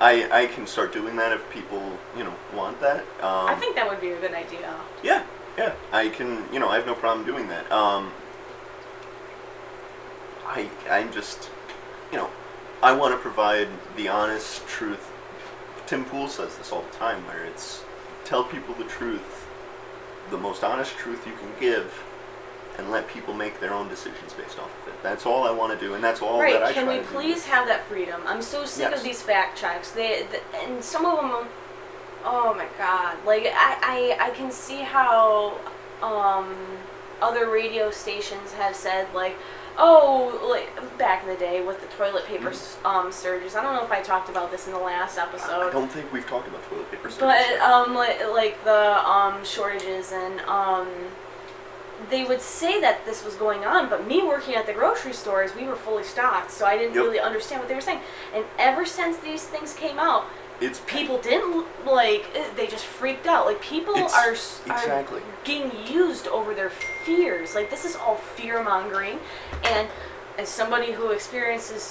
I can start doing that if people, you know, want that. I think that would be a good idea. Yeah. I can, you know, I have no problem doing that. I'm just, you know, I want to provide the honest truth. Tim Pool says this all the time, where it's tell people the truth, the most honest truth you can give, and let people make their own decisions based off of it. That's all I want to do, and that's all that I try to do. Right, can we please have that freedom? I'm so sick of these fact checks. And some of them, oh my god. Like, I can see how other radio stations have said, like, oh, like, back in the day with the toilet paper surges. I don't know if I talked about this in the last episode. I don't think we've talked about toilet paper surges. But, like the shortages and, they would say that this was going on, but me working at the grocery stores, we were fully stocked, so I didn't really understand what they were saying. And ever since these things came out, people didn't, like, they just freaked out. Like, people are getting used over their fears. Like, this is all fear-mongering. And as somebody who experiences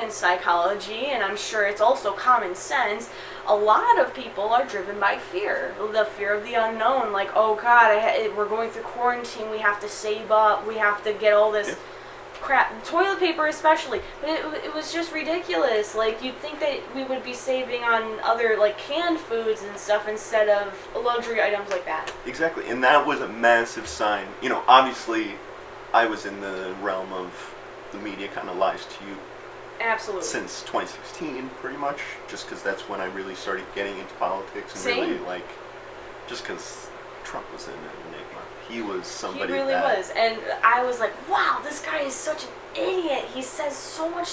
psychology, and I'm sure it's also common sense, a lot of people are driven by fear. The fear of the unknown. Like, oh God, we're going through quarantine. We have to save up. We have to get all this crap, toilet paper especially. But it was just ridiculous. Like, you'd think that we would be saving on other, like, canned foods and stuff instead of luxury items like that. Exactly, and that was a massive sign. You know, obviously, I was in the realm of the media kind of lies to you. Absolutely. Since 2016, pretty much, just because that's when I really started getting into politics and Same. really, like, just because Trump was an enigma. He was somebody He really that... was, and I was like, wow, this guy is such an idiot. He says so much,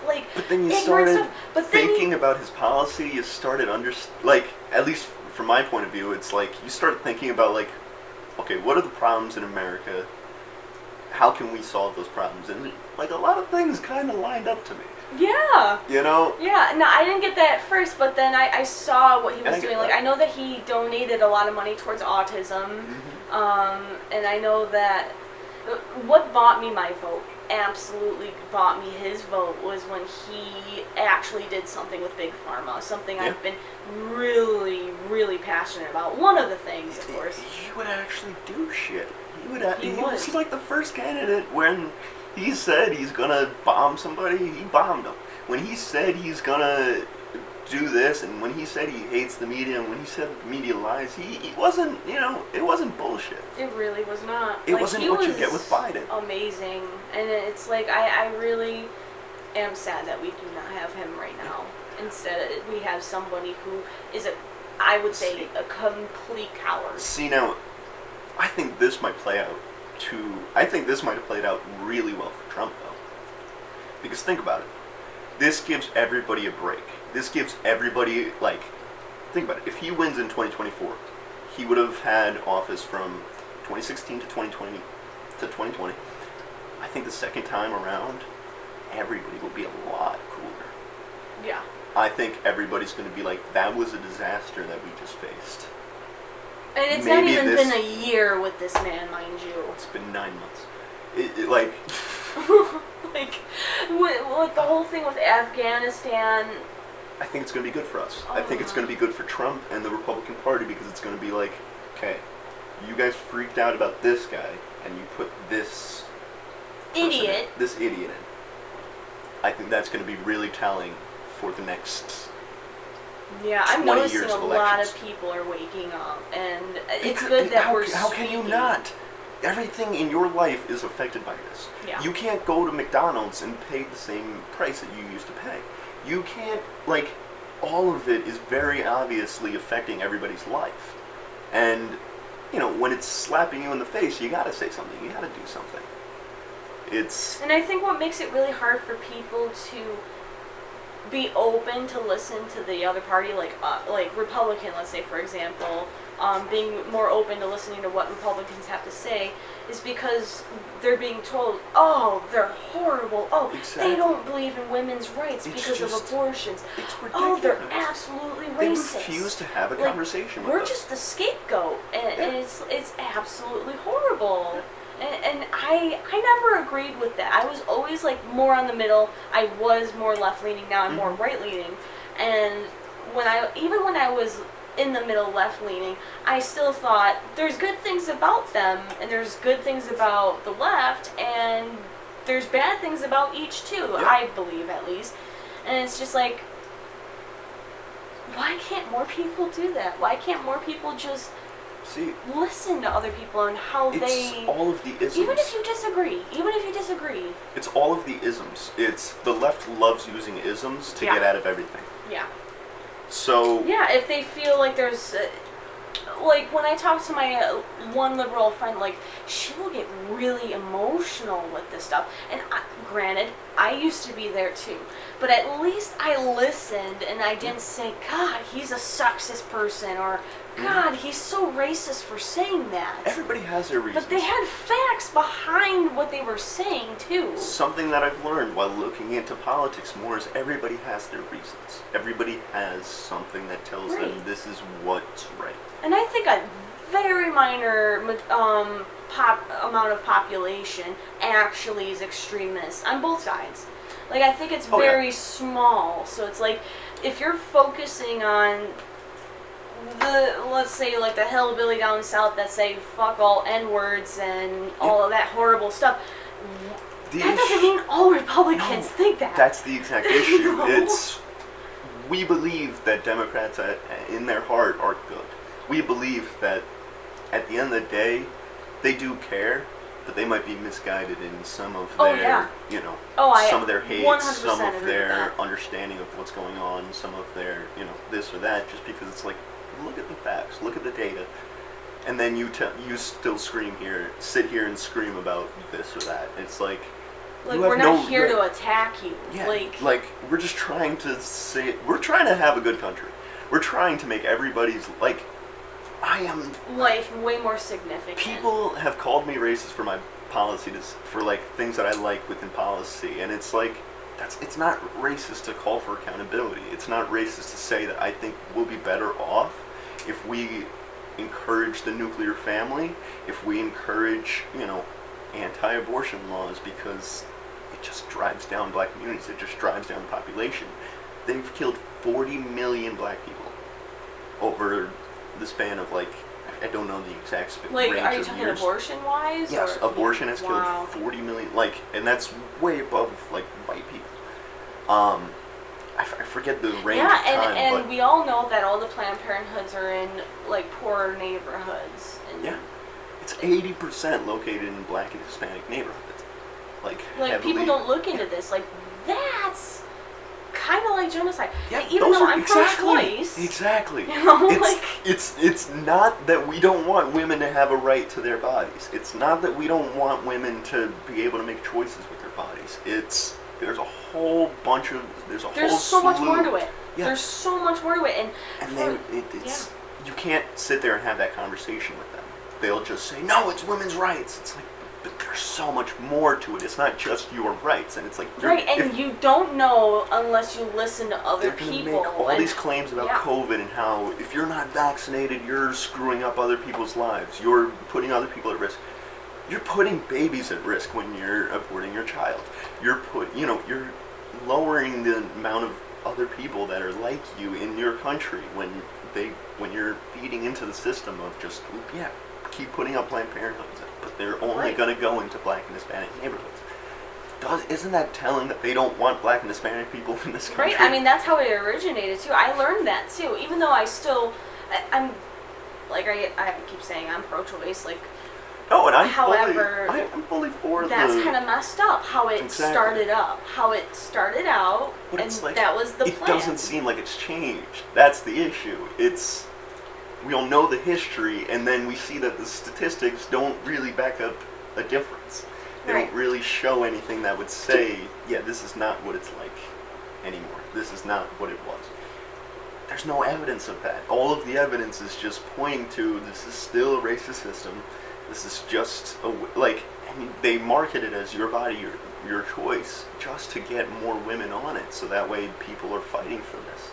like, But then you ignorant started stuff. But then thinking about his policy, you started like, at least from my point of view, it's like, you start thinking about, like, okay, what are the problems in America? How can we solve those problems? And, like, a lot of things kind of lined up to me. yeah. You know? Yeah, no, I didn't get that at first, but then I saw what he was doing. Like, that. I know that he donated a lot of money towards autism, and I know that what bought me my vote, absolutely bought me his vote, was when he actually did something with Big Pharma, something I've been really, really passionate about. One of the things, of course. He would actually do shit. He was. was like the first candidate when he said he's gonna bomb somebody, he bombed them. When he said he's gonna do this, and when he said he hates the media, and when he said the media lies, he wasn't, you know, it wasn't bullshit. It really was not. It wasn't what you get with Biden. Amazing. And it's like, I really am sad that we do not have him right now. Instead, we have somebody who is I would say, a complete coward. See, now, I think this might play out I think this might have played out really well for Trump, though. Because think about it. This gives everybody a break. This gives everybody, like, think about it. If he wins in 2024, he would have had office from 2016 to 2020. I think the second time around, everybody will be a lot cooler. Yeah. I think everybody's going to be like, that was a disaster that we just faced. And it's Maybe not even been a year with this man, mind you. It's been 9 months. Like... like, with the whole thing with Afghanistan... I think it's going to be good for us. I think it's going to be good for Trump and the Republican Party, because it's going to be like, okay, you guys freaked out about this guy, and you put this... idiot. This idiot in. I think that's going to be really telling for the next... Yeah, I'm 20 noticing years a of lot elections. of people are waking up, and it's Because- good that how, we're How can you speaking. not? Everything in your life is affected by this. Yeah. You can't go to McDonald's and pay the same price that you used to pay. You can't, like, all of it is very obviously affecting everybody's life. And, you know, when it's slapping you in the face, you gotta say something. You gotta do something. It's... And I think what makes it really hard for people to be open to listen to the other party, like Republican, let's say, for example, being more open to listening to what Republicans have to say, is because they're being told, oh, they're horrible, oh, Exactly. they don't believe in women's rights It's because of just- abortions, It's oh, they're ridiculous. absolutely They racist. refuse to have a Like, conversation with we're us. just the scapegoat, and it's absolutely horrible. And I never agreed with that. I was always like more on the middle. I was more left leaning. Now I'm more right leaning. And even when I was in the middle left leaning, I still thought there's good things about them, and there's good things about the left, and there's bad things about each too. Yeah. I believe, at least. And it's just like, why can't more people do that? Why can't more people just See, listen to other people and how it's they... all of the isms. Even if you disagree. It's all of the isms. It's the left loves using isms to Yeah. get out of everything. Yeah. So Yeah, if they feel like there's... like, when I talk to my one liberal friend, like, she will get really emotional with this stuff. And granted, I used to be there too. But at least I listened and I didn't say, God, he's a sexist person, or God, he's so racist for saying that. everybody has their reasons. But they had facts behind what they were saying too. Something that I've learned while looking into politics more is everybody has their reasons. Everybody has something that tells them Right. this is what's right. And I think a very minor amount of population actually is extremist on both sides. Like, I think it's Oh, yeah. very small. So it's like, if you're focusing on let's say, like, the hillbilly down south that say fuck all N-words and all of that horrible stuff. That doesn't mean all Republicans think that. That's the exact issue. No. We believe that Democrats in their heart are good. We believe that at the end of the day, they do care, but they might be misguided in some of their, some of their hate, some of their understanding of what's going on, some of their, this or that, just because it's like, look at the facts, look at the data, and then you still sit here and scream about this or that. It's like we're not here to attack you. Yeah, like we're just trying to we're trying to have a good country. We're trying to make everybody's life way more significant. People have called me racist for my policy, for like things that I like within policy, and it's like it's not racist to call for accountability. It's not racist to say that I think we'll be better off if we encourage the nuclear family, if we encourage, anti-abortion laws, because it just drives down black communities, it just drives down the population. They've killed 40 million black people over the span of I don't know the exact range are you of talking years. abortion-wise? Yes, abortion has Wow. killed 40 million, and that's way above white people. I forget the range of time, and but we all know that all the Planned Parenthoods are in poorer neighborhoods. And it's 80% located in black and Hispanic neighborhoods. Heavily. People don't look into this. That's kind of like genocide. Yeah, even though I'm pro-choice. Exactly. It's it's not that we don't want women to have a right to their bodies. It's not that we don't want women to be able to make choices with their bodies. There's a whole bunch of there's so much more to it. Yeah. There's so much more to it, you can't sit there and have that conversation with them. They'll just say, no, it's women's rights. It's like, but there's so much more to it. It's not just your rights, and it's like you don't know unless you listen to other people. They're people. Make all these claims about COVID and how if you're not vaccinated, you're screwing up other people's lives. You're putting other people at risk. You're putting babies at risk when you're aborting your child. You're you're lowering the amount of other people that are like you in your country when you're feeding into the system of just keep putting up Planned Parenthoods, but they're only going to go into black and Hispanic neighborhoods. Isn't that telling that they don't want black and Hispanic people in this country? Right. I mean, that's how it originated too. I learned that too, even though I'm I keep saying I'm pro-choice. No, and I'm fully for that's kind of messed up how it started up. How it started out, but and that was the plan. It doesn't seem like it's changed. That's the issue. We all know the history, and then we see that the statistics don't really back up a difference. They don't really show anything that would say, this is not what it's like anymore. This is not what it was. There's no evidence of that. All of the evidence is just pointing to this is still a racist system. This is just they market it as your body, your choice, just to get more women on it, so that way people are fighting for this.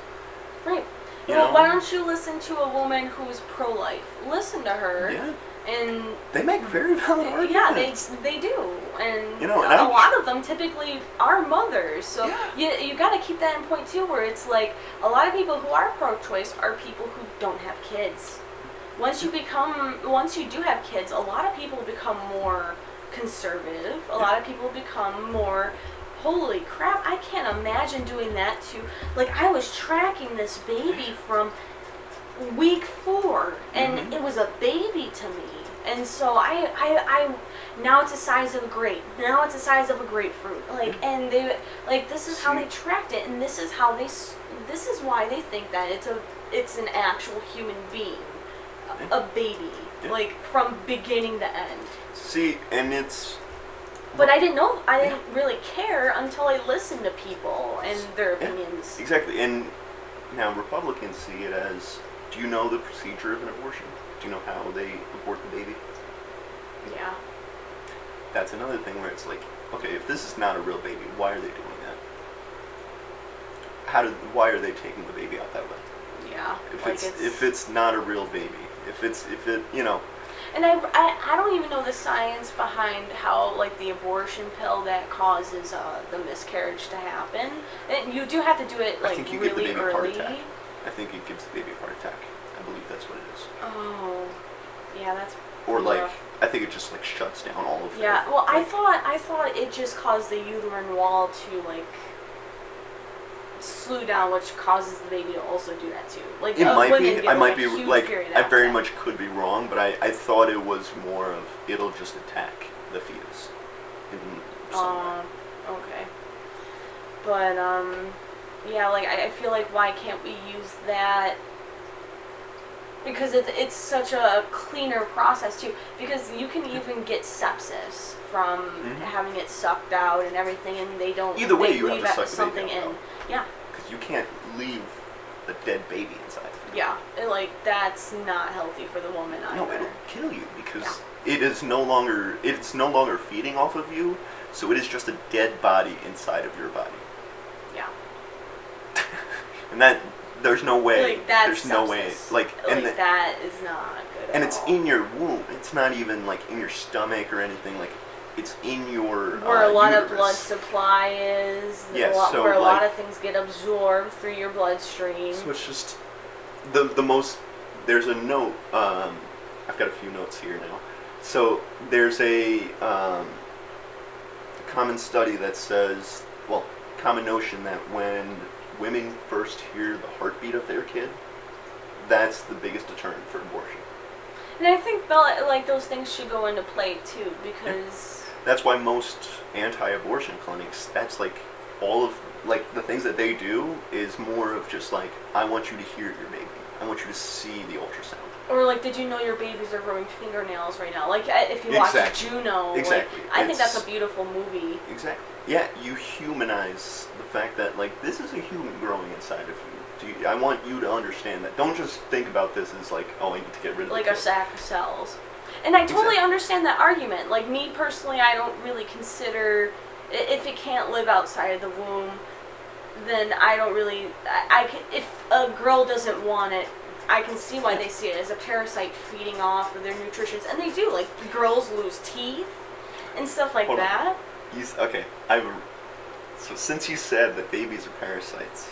Right. Why don't you listen to a woman who's pro-life? Listen to her. Yeah. And they make very valid arguments. Yeah, they do, and and a lot of them typically are mothers. So you got to keep that in point too, where it's like a lot of people who are pro-choice are people who don't have kids. Once you do have kids, a lot of people become more conservative. A lot of people become more, holy crap, I can't imagine doing that to, I was tracking this baby from week 4, and it was a baby to me. And so I now it's the size of a grape. Now it's the size of a grapefruit. And they, this is how they tracked it, and this is why they think that it's an actual human being. A baby, from beginning to end. See, and it's... But I didn't know, I didn't really care until I listened to people and their opinions. Exactly, and now Republicans see it as, do you know the procedure of an abortion? Do you know how they abort the baby? Yeah. That's another thing where it's okay, if this is not a real baby, why are they doing that? Why are they taking the baby out that way? Yeah. If it's not a real baby, And I don't even know the science behind how the abortion pill that causes the miscarriage to happen. And you do have to do it I think you really give the baby early. a heart attack. I think it gives the baby a heart attack. I believe that's what it is. Oh, yeah, that's. Or rough. I think it just like shuts down all of Yeah, it. well, like, I thought it just caused the uterine wall to like slew down, which causes the baby to also do that too. Like it might women be. get I might a be huge like. period I after very that. much could be wrong, but I thought it was more of it'll just attack the fetus. In some way. Okay. But yeah, like I feel like why can't we use that? Because it's such a cleaner process too. Because you can even get sepsis from having it sucked out and everything, and they don't. Either way, they you have leave to suck the something baby out, in. Yeah. because you can't leave a dead baby inside. Yeah, like that's not healthy for the woman either. No, it'll kill you because it's no longer feeding off of you, so it is just a dead body inside of your body. Yeah. And that there's no way. Like that's there's no way. Like that is not good. And at it's all. in your womb. It's not even like in your stomach or anything. Like it's in your where a lot uterus. of blood supply is. Yes, where a lot of things get absorbed through your bloodstream. So it's just the most. There's a note. I've got a few notes here now. So there's a common study that says, well, common notion that when women first hear the heartbeat of their kid, that's the biggest deterrent for abortion. And I think like those things should go into play too, because that's why most anti-abortion clinics, that's like all of like the things that they do is more of just like, I want you to hear your baby. I want you to see the ultrasound. Or like, did you know your babies are growing fingernails right now? Like if you watch Juno, exactly. Like, I think that's a beautiful movie. Exactly. Yeah, you humanize the fact that like this is a human growing inside of you. I want you to understand that. Don't just think about this as like, oh, I need to get rid of like the a sack of cells. And I totally understand that argument. Like me personally, I don't really consider if it can't live outside of the womb, then I don't really. I can, if a girl doesn't want it, I can see why they see it as a parasite feeding off of their nutrition, and they do. Like girls lose teeth and stuff like that. Okay, so since you said that babies are parasites,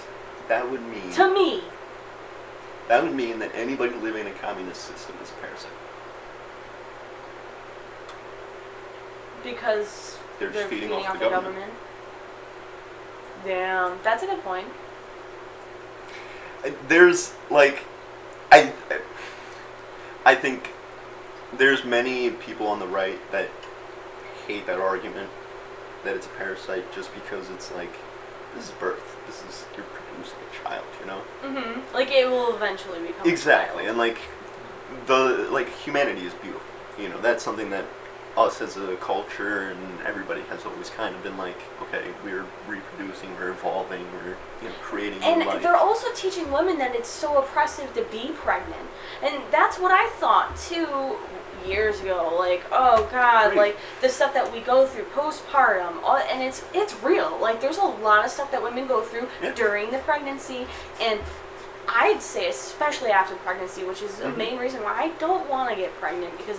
that would mean to me. That would mean that anybody living in a communist system is a parasite. Because they're just feeding off the government. Damn, that's a good point. There's like, I think there's many people on the right that hate that argument that it's a parasite just because it's like, this is birth. This is, you're producing a child, you know? Mm-hmm. Like it will eventually become exactly. a child. And like humanity is beautiful. You know, that's something that us as a culture and everybody has always kind of been like, okay, we're reproducing, we're evolving, we're creating new life. And they're also teaching women that it's so oppressive to be pregnant. And that's what I thought too years ago. Like, oh God, right. Like the stuff that we go through postpartum, and it's real. Like there's a lot of stuff that women go through during the pregnancy, and I'd say especially after pregnancy, which is the main reason why I don't want to get pregnant, because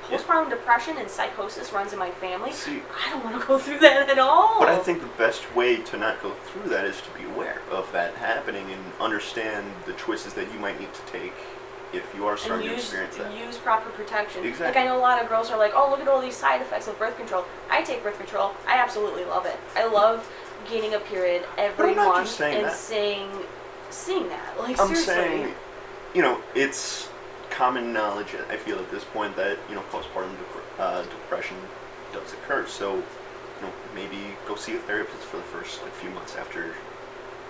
postpartum depression and psychosis runs in my family. See, I don't want to go through that at all. But I think the best way to not go through that is to be aware of that happening and understand the choices that you might need to take if you are starting to experience that. Use proper protection. Exactly. Like I know a lot of girls are like, oh, look at all these side effects of birth control. I take birth control. I absolutely love it. I love getting a period every month and seeing that. Like I'm seriously. saying, it's common knowledge, I feel at this point, that, postpartum depression does occur. So, maybe go see a therapist for the first few months after.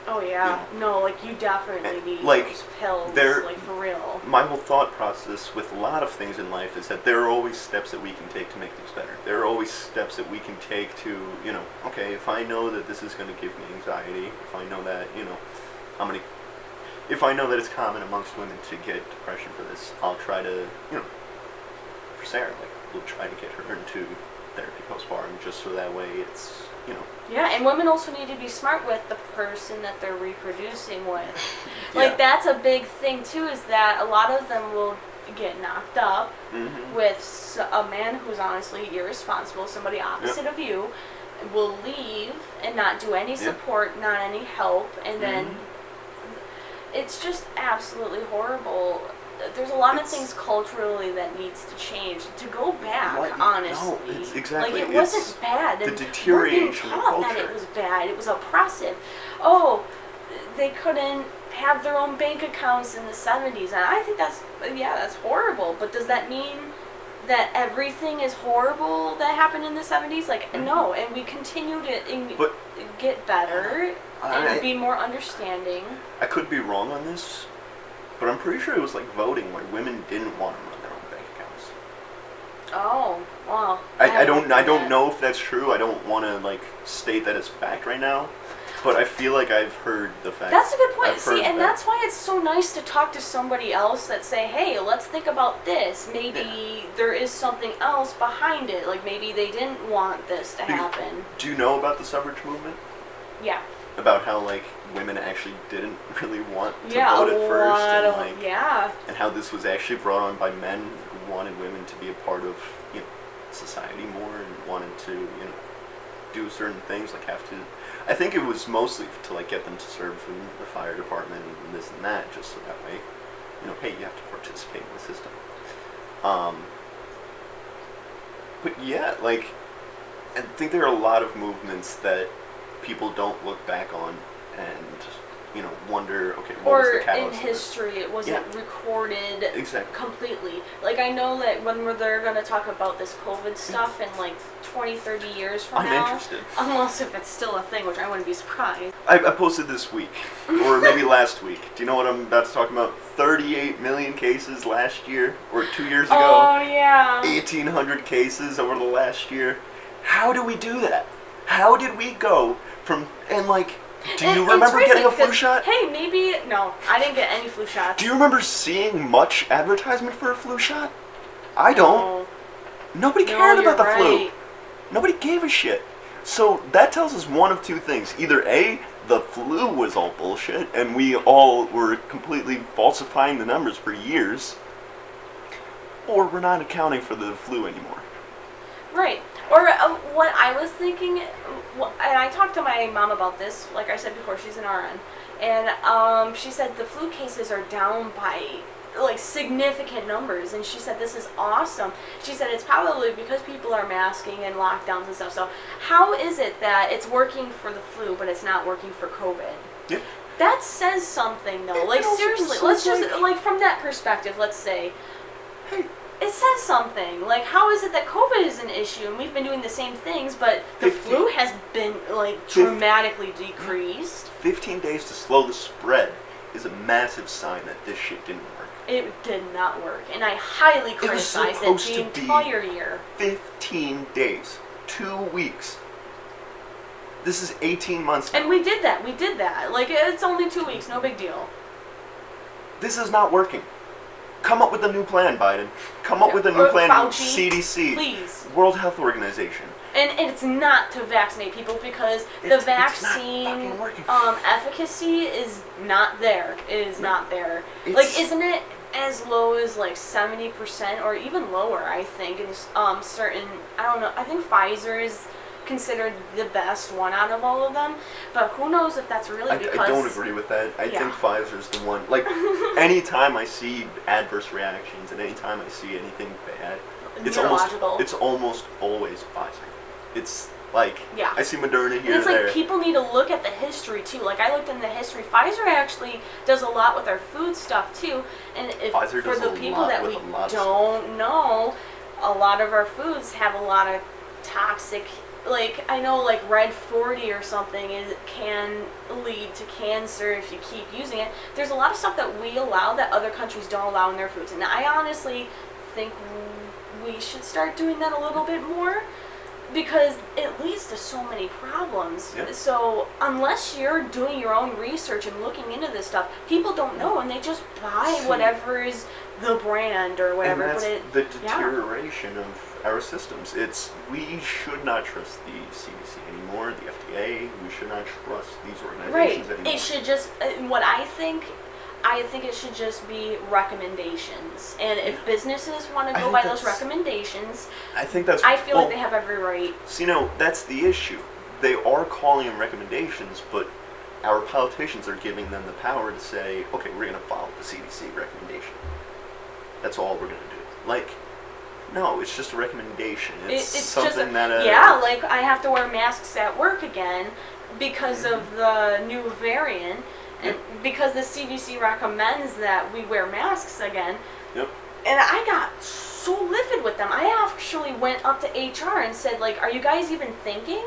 Oh yeah, no, like you definitely need like, those pills, like for real. My whole thought process with a lot of things in life is that there are always steps that we can take to make things better. There are always steps that we can take to, okay, if I know that this is going to give me anxiety, if I know that, if I know that it's common amongst women to get depression for this, I'll try to, for Sarah, we'll try to get her into therapy postpartum just so that way it's, Yeah, and women also need to be smart with the person that they're reproducing with. Like, that's a big thing, too, is that a lot of them will get knocked up with a man who's honestly irresponsible, somebody opposite of you, will leave and not do any support, not any help, and then it's just absolutely horrible. there's a lot of things culturally that needs to change to go back. Like, honestly, no, it's exactly. Like it wasn't bad. The And deterioration we're being of taught culture. that it was bad. It was oppressive. Oh, they couldn't have their own bank accounts in the 70s, and I think that's horrible. But does that mean that everything is horrible that happened in the 70s? Like, no, and we continue to get better and be more understanding. I could be wrong on this, but I'm pretty sure it was like voting where women didn't want to run their own bank accounts. Oh, well. I don't know if that's true. I don't want to like state that as fact right now, but I feel like I've heard the fact. That's a good point. See, and that's why it's so nice to talk to somebody else that say, hey, let's think about this. Maybe there is something else behind it. Like maybe they didn't want this to happen. Do you know about the suffrage movement? Yeah. About how like women actually didn't really want to vote at first, and how this was actually brought on by men who wanted women to be a part of society more and wanted to do certain things, like have to. I think it was mostly to like get them to serve in the fire department and this and that, just so that way, hey, you have to participate in the system. But yeah, like I think there are a lot of movements that people don't look back on and wonder, okay, what was the catalyst? Or in history, it wasn't recorded exactly completely. Like I know that when they're going to talk about this COVID stuff in like 20, 30 years from now. I'm interested. Unless if it's still a thing, which I wouldn't be surprised. I posted this week, or maybe last week. Do you know what I'm about to talk about? 38 million cases last year, or 2 years ago. Oh, yeah. 1,800 cases over the last year. How do we do that? How did we go from, do you remember getting a flu shot? Hey, maybe, no, I didn't get any flu shots. Do you remember seeing much advertisement for a flu shot? I don't. No. Nobody cared about the flu. Right. Nobody gave a shit. So that tells us one of two things. Either A, the flu was all bullshit, and we all were completely falsifying the numbers for years, or we're not accounting for the flu anymore. Right. Or what I was thinking, and I talked to my mom about this, like I said before, she's an RN, and she said the flu cases are down by like significant numbers, and she said this is awesome. She said it's probably because people are masking and lockdowns and stuff. So how is it that it's working for the flu but it's not working for COVID? Yep. That says something though. Like seriously, let's just like from that perspective, let's say, hey, it says something. Like, how is it that COVID is an issue and we've been doing the same things, but the flu has been, like, dramatically decreased? 15 days to slow the spread is a massive sign that this shit didn't work. It did not work, and I highly criticize it the entire year. 15 days. 2 weeks. This is 18 months now. And we did that. Like, it's only 2 weeks, no big deal. This is not working. Come up with a new plan, Biden. Come up with a new plan. Fauci, CDC. Please. World Health Organization. And it's not to vaccinate people because the vaccine efficacy is not there. It is not there. Like, isn't it as low as like 70% or even lower, I think, in certain, I don't know, I think Pfizer is considered the best one out of all of them, but who knows if that's really because... I don't agree with that. I think Pfizer's the one. Like, anytime I see adverse reactions and anytime I see anything bad, it's almost always Pfizer. It's like, I see Moderna here and it's like people need to look at the history too. Like, I looked in the history. Pfizer actually does a lot with our food stuff too, and for the people that we don't know, a lot of our foods have a lot of toxic, like, I know, like, Red 40 or something can lead to cancer if you keep using it. There's a lot of stuff that we allow that other countries don't allow in their foods. And I honestly think we should start doing that a little bit more because it leads to so many problems. Yep. So unless you're doing your own research and looking into this stuff, people don't know and they just buy whatever is the brand or whatever. And that's the deterioration of our systems. We should not trust the CDC anymore, the FDA. We should not trust these organizations anymore. It should just, what I think it should just be recommendations. And if businesses want to go by those recommendations, I feel like they have every right. So, that's the issue. They are calling them recommendations, but our politicians are giving them the power to say, okay, we're going to follow the CDC recommendation. that's all we're gonna do. Like, no, it's just a recommendation. It's something just that. Yeah, like I have to wear masks at work again because of the new variant, and because the CDC recommends that we wear masks again. Yep. And I got so livid with them. I actually went up to HR and said, like, are you guys even thinking?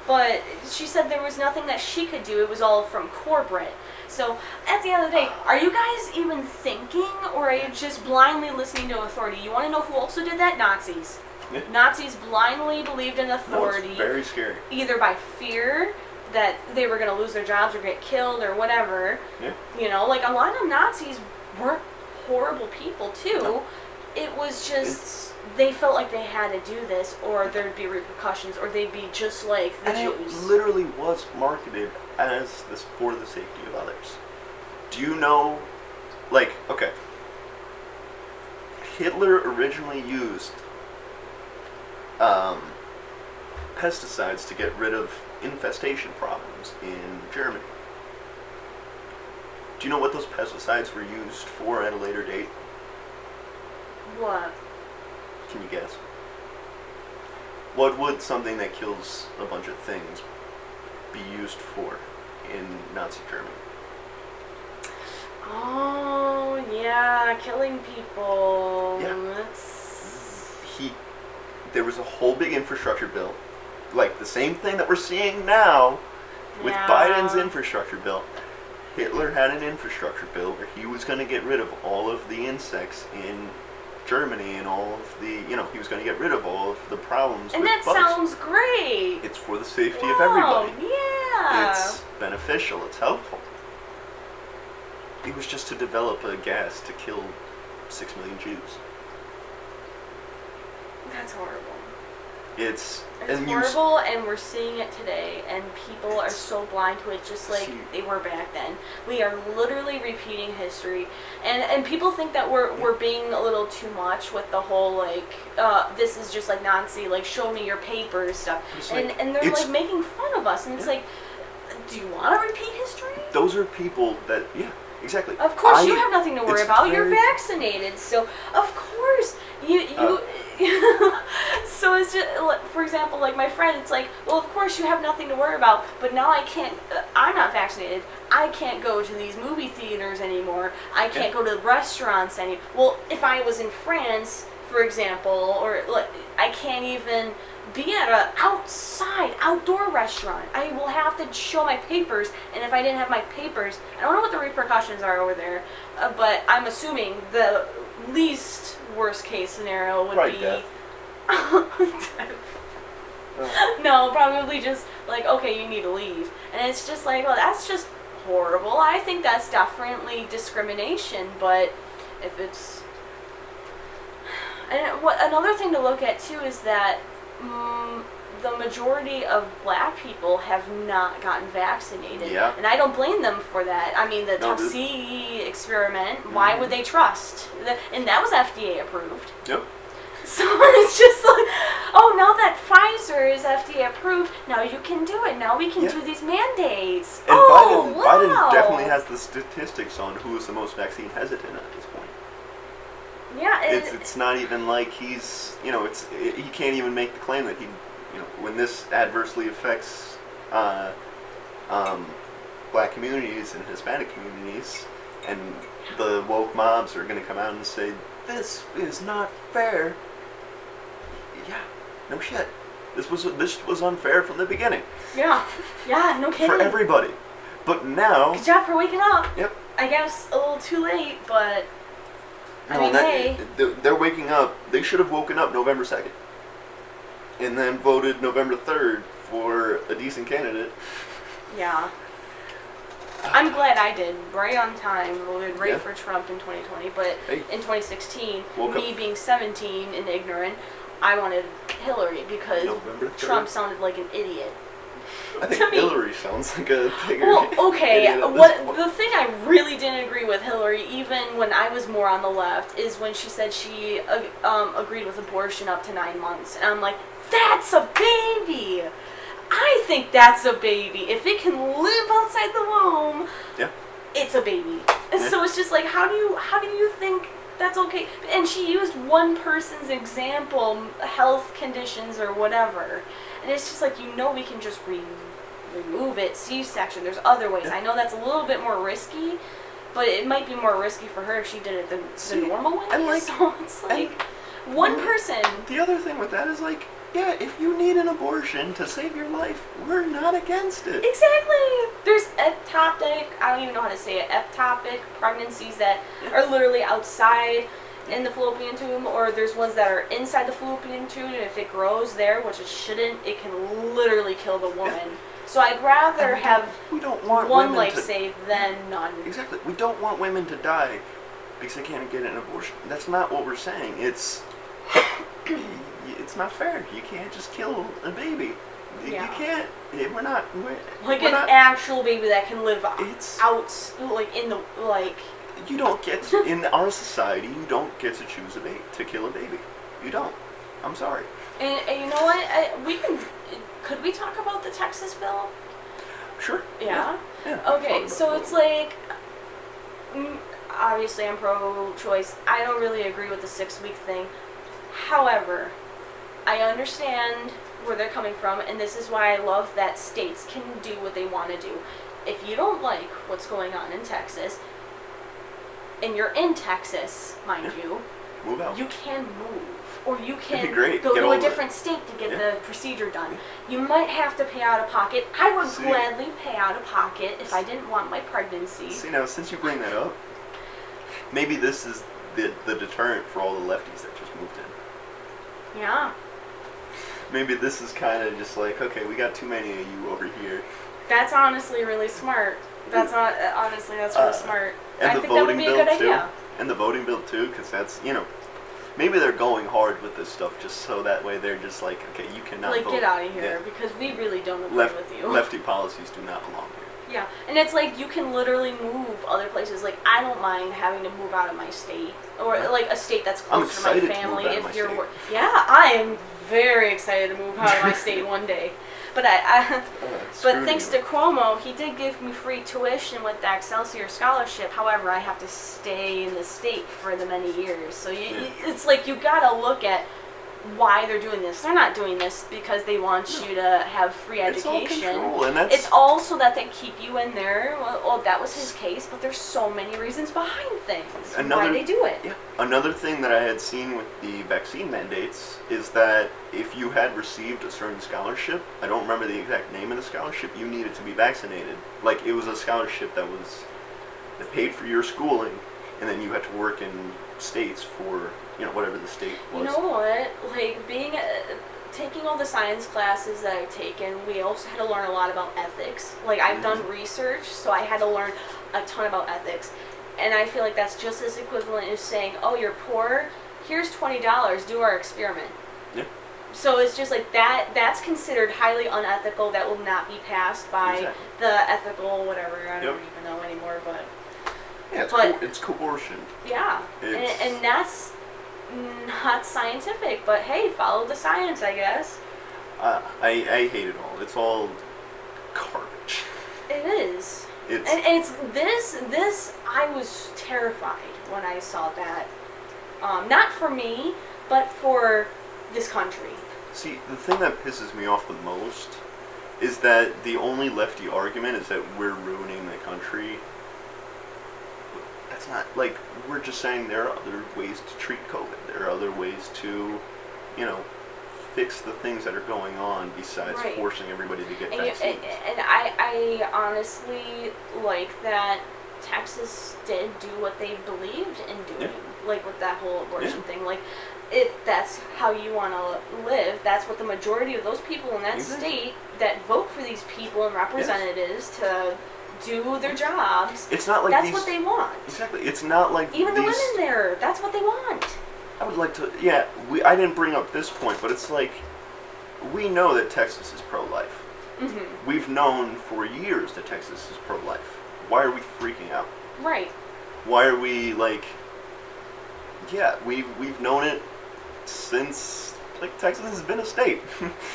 But she said there was nothing that she could do. It was all from corporate. So at the end of the day, are you guys even thinking, or are you just blindly listening to authority? You want to know who also did that? Nazis. Yeah. Nazis blindly believed in authority. No, it's very scary. Either by fear that they were going to lose their jobs or get killed or whatever. Yeah. You know, like a lot of Nazis weren't horrible people too. No. It was just they felt like they had to do this, or there'd be repercussions, or they'd be just like the Jews. It literally was marketed as this for the safety of others. Do you know, like, okay, Hitler originally used pesticides to get rid of infestation problems in Germany. Do you know what those pesticides were used for at a later date? What? Can you guess? What would something that kills a bunch of things be used for in Nazi Germany? Oh, yeah, killing people. Yeah. That's... There was a whole big infrastructure bill, like the same thing that we're seeing now with Biden's infrastructure bill. Hitler had an infrastructure bill where he was going to get rid of all of the insects in Germany and all of the, he was going to get rid of all of the problems and with that bugs. Sounds great. It's for the safety of everybody. Yeah. It's beneficial. It's helpful. It was just to develop a gas to kill 6 million Jews. That's horrible. It's horrible, and we're seeing it today, and people are so blind to it, just like they were back then. We are literally repeating history, and people think that we're being a little too much with the whole this is just like Nazi, like show me your papers stuff, and they're like making fun of us, and it's like, do you want to repeat history? Those are people that exactly. Of course, you have nothing to worry about. You're vaccinated, so of course you. So it's just, for example, like my friend, it's like, well, of course you have nothing to worry about, but now I can't, I'm not vaccinated, I can't go to these movie theaters anymore, I can't go to restaurants anymore. Well, if I was in France, for example, or like, I can't even be at a outdoor restaurant. I will have to show my papers, and if I didn't have my papers, I don't know what the repercussions are over there, but I'm assuming the least worst case scenario would be death. No, probably just like, okay, you need to leave. And it's just like, well, that's just horrible. I think that's definitely discrimination, but if it's... And another thing to look at too is that the majority of black people have not gotten vaccinated. Yeah. And I don't blame them for that. I mean, the Tuskegee experiment, why would they trust? And that was FDA approved. Yep. So it's just like, oh, now that Pfizer is FDA approved, now you can do it. Now we can do these mandates. And Biden definitely has has the statistics on who is the most vaccine hesitant at this point. Yeah, it's not even like he's, he can't even make the claim that he, when this adversely affects black communities and Hispanic communities, and the woke mobs are going to come out and say, this is not fair. Yeah, no shit. This was unfair from the beginning. Yeah, no kidding. For everybody. But now... Good job for waking up. Yep. I guess a little too late, but... hey. They're waking up. They should have woken up November 2nd. And then voted November 3rd for a decent candidate. Yeah. I'm glad I did. Right on time. Voted right for Trump in 2020. But in 2016, me being 17 and ignorant, I wanted Hillary because Trump sounded like an idiot. I think Hillary sounds like a bigger okay. idiot. The thing I really didn't agree with Hillary, even when I was more on the left, is when she said she agreed with abortion up to 9 months. And I'm like, that's a baby! I think that's a baby. If it can live outside the womb, it's a baby. And so it's just like, how do you think that's okay. And she used one person's example, health conditions or whatever. And it's just like, we can just remove it, C-section. There's other ways. I know that's a little bit more risky, but it might be more risky for her if she did it the normal way. And so it's like, one person. The other thing with that is like, yeah, if you need an abortion to save your life, we're not against it. Exactly. There's ectopic, I don't even know how to say it, ectopic pregnancies that are literally outside in the fallopian tube, or there's ones that are inside the fallopian tube, and if it grows there, which it shouldn't, it can literally kill the woman. Yeah. So I'd rather have one life saved than none. Exactly. We don't want women to die because they can't get an abortion. That's not what we're saying. It's not fair. You can't just kill a baby. Yeah. You can't. We're not. Actual baby that can live out, in the, You don't get to, in our society, you don't get to choose to kill a baby. You don't. I'm sorry. And you know what? Could we talk about the Texas bill? Sure. Yeah? Yeah. Okay, so it's like, obviously I'm pro-choice. I don't really agree with the 6-week thing. However, I understand where they're coming from, and this is why I love that states can do what they want to do. If you don't like what's going on in Texas, and you're in Texas, mind you, move out. You can move. Or you can go to a different state to get the procedure done. You might have to pay out of pocket. I would gladly pay out of pocket if I didn't want my pregnancy. See, now, since you bring that up, maybe this is the deterrent for all the lefties that just moved in. Yeah. Maybe this is kind of just like, okay, we got too many of you over here. That's honestly really smart. That's really smart. And I think that would be a good idea. And the voting bill too, because that's, maybe they're going hard with this stuff just so that way they're just like, okay, you cannot vote. Get out of here, because we really don't agree with you. Lefty policies do not belong here. Yeah, and it's like you can literally move other places. Like, I don't mind having to move out of my state, or like a state that's close to my family. Yeah, I am very excited to move out of my state one day. But but thanks to Cuomo, he did give me free tuition with the Excelsior scholarship. However, I have to stay in the state for the many years. So it's like you gotta look at why they're doing this. They're not doing this because they want you to have free education. It's all control, and it's all so that they keep you in there. Well, that was his case, but there's so many reasons behind things why they do it. Yeah. Another thing that I had seen with the vaccine mandates is that if you had received a certain scholarship, I don't remember the exact name of the scholarship, you needed to be vaccinated. Like, it was a scholarship that paid for your schooling, and then you had to work in states for whatever the state was. You know what? Like, taking all the science classes that I've taken, we also had to learn a lot about ethics. Like, I've done research, so I had to learn a ton about ethics. And I feel like that's just as equivalent as saying, oh, you're poor, here's $20, do our experiment. Yeah. So it's just like that's considered highly unethical. That will not be passed by the ethical whatever. I don't even know anymore, but... Yeah, it's coercion. Yeah, and that's not scientific, but hey, follow the science, I guess. I hate it all. It's all garbage. It is. And it's this I was terrified when I saw that. Not for me, but for this country. See, the thing that pisses me off the most is that the only lefty argument is that we're ruining the country. That's not, like, we're just saying there are other ways to treat COVID. There are other ways to, fix the things that are going on besides forcing everybody to get vaccines. And I honestly like that Texas did do what they believed in doing, like with that whole abortion thing. Like, if that's how you want to live, that's what the majority of those people in that state that vote for these people and representatives to do their jobs. It's not like that's what they want. Exactly. It's not like even the women there. That's what they want. I would like to. Yeah, I didn't bring up this point, but it's like we know that Texas is pro-life. Mm-hmm. We've known for years that Texas is pro-life. Why are we freaking out? Right. Why are we like? Yeah, we've known it since like Texas has been a state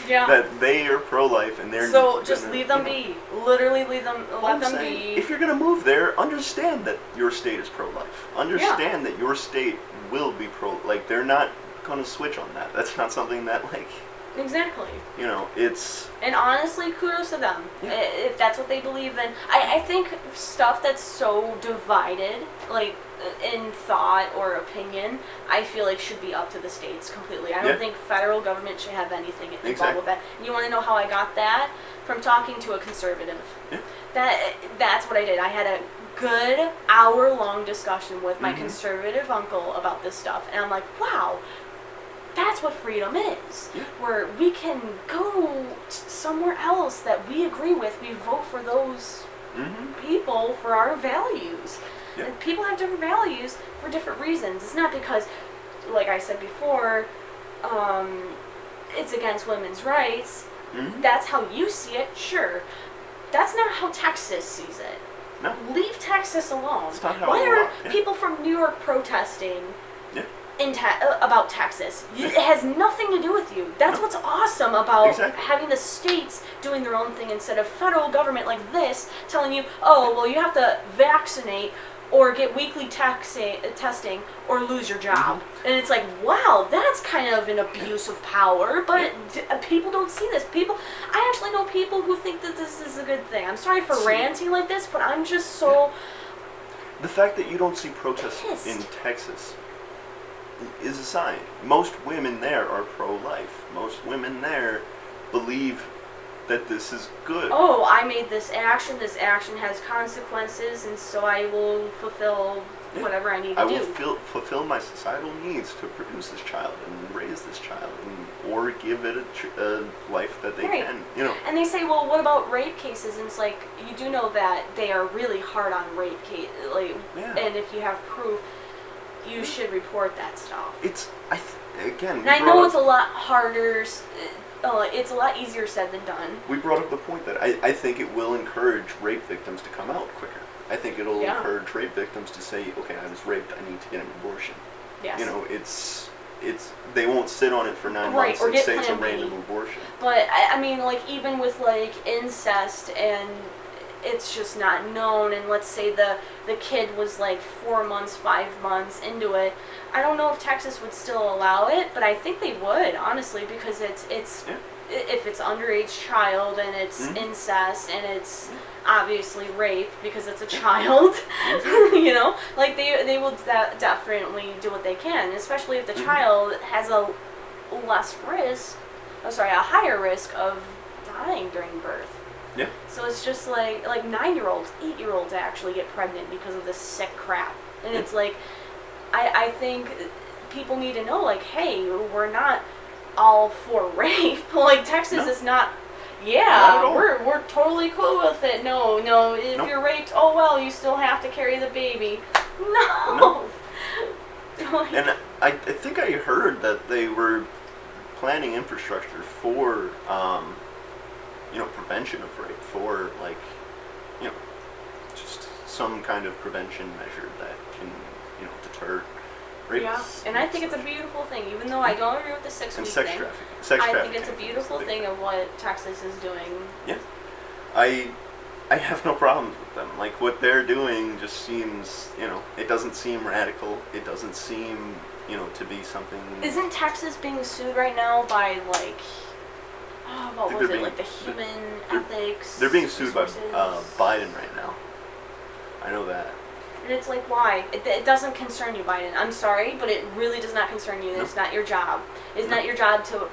Yeah. that they are pro-life and they're So just leave them be. Literally leave them. Let them saying, be. if you're gonna move there, understand that your state is pro-life. Understand that your state will be like they're not gonna switch on that. That's not something that like. Exactly. You know, it's... And honestly, kudos to them. Yeah. If that's what they believe in. I think stuff that's so divided, like, in thought or opinion, I feel like should be up to the states completely. I don't think federal government should have anything involved with that. You want to know how I got that? From talking to a conservative. Yeah. That's what I did. I had a good hour-long discussion with my conservative uncle about this stuff. And I'm like, wow, that's what freedom is. Yeah. Where we can go somewhere else that we agree with. We vote for those people for our values. Yeah. And people have different values for different reasons. It's not because, like I said before, it's against women's rights. That's how you see it, sure. That's not how Texas sees it. No. Leave Texas alone. It's not how Why are yeah. people from New York protesting Yeah. about Texas? It has nothing to do with you. That's what's awesome about having the states doing their own thing instead of federal government like this telling you, oh, well, you have to vaccinate or get weekly testing or lose your job. And it's like, wow, that's kind of an abuse of power, but people don't see this. I actually know people who think that this is a good thing. I'm sorry for ranting like this, but I'm just so... The fact that you don't see protests pissed. in Texas is a sign. Most women there are pro-life. Most women there believe that this is good. Oh, I made this action has consequences, and so I will fulfill whatever I need to do. I will fulfill my societal needs to produce this child and raise this child, or give it a life that they can, you know. And they say, well, what about rape cases? And it's like, you do know that they are really hard on rape cases, and if you have proof, you should report that stuff. Again, and I know it's a lot harder. It's a lot easier said than done. We brought up the point that I think it will encourage rape victims to come out quicker. I think it'll encourage rape victims to say, okay, I was raped, I need to get an abortion. Yes. You know, they won't sit on it for 9 months and say it's a random abortion. But I mean, like, even with like incest, and it's just not known, and let's say the kid was like 4 months, 5 months into it, I don't know if Texas would still allow it, but I think they would, honestly, because it's if it's underage child and it's incest and it's obviously rape because it's a child, you know, like they will definitely do what they can, especially if the child has a higher risk of dying during birth. Yeah. So it's just like 9-year-olds, 8-year-olds actually get pregnant because of this sick crap. And it's like, I think people need to know, like, hey, we're not all for rape. Like, Texas is not, we're totally cool with it. No, if you're raped, oh well, you still have to carry the baby. No. Like, and I think I heard that they were planning infrastructure for, prevention of rape, for, like, just some kind of prevention measure that can, deter rape. Yeah, and I think it's a beautiful thing, even though I don't agree with the 6-week thing. I think it's a beautiful thing of what Texas is doing. Yeah. I have no problems with them. Like, what they're doing just seems, it doesn't seem radical. It doesn't seem, to be something... Isn't Texas being sued right now by, like... what was it, like the human ethics? They're being sued by Biden right now. I know that. And it's like, why? It doesn't concern you, Biden. I'm sorry, but it really does not concern you. It's not your job. It's not your job to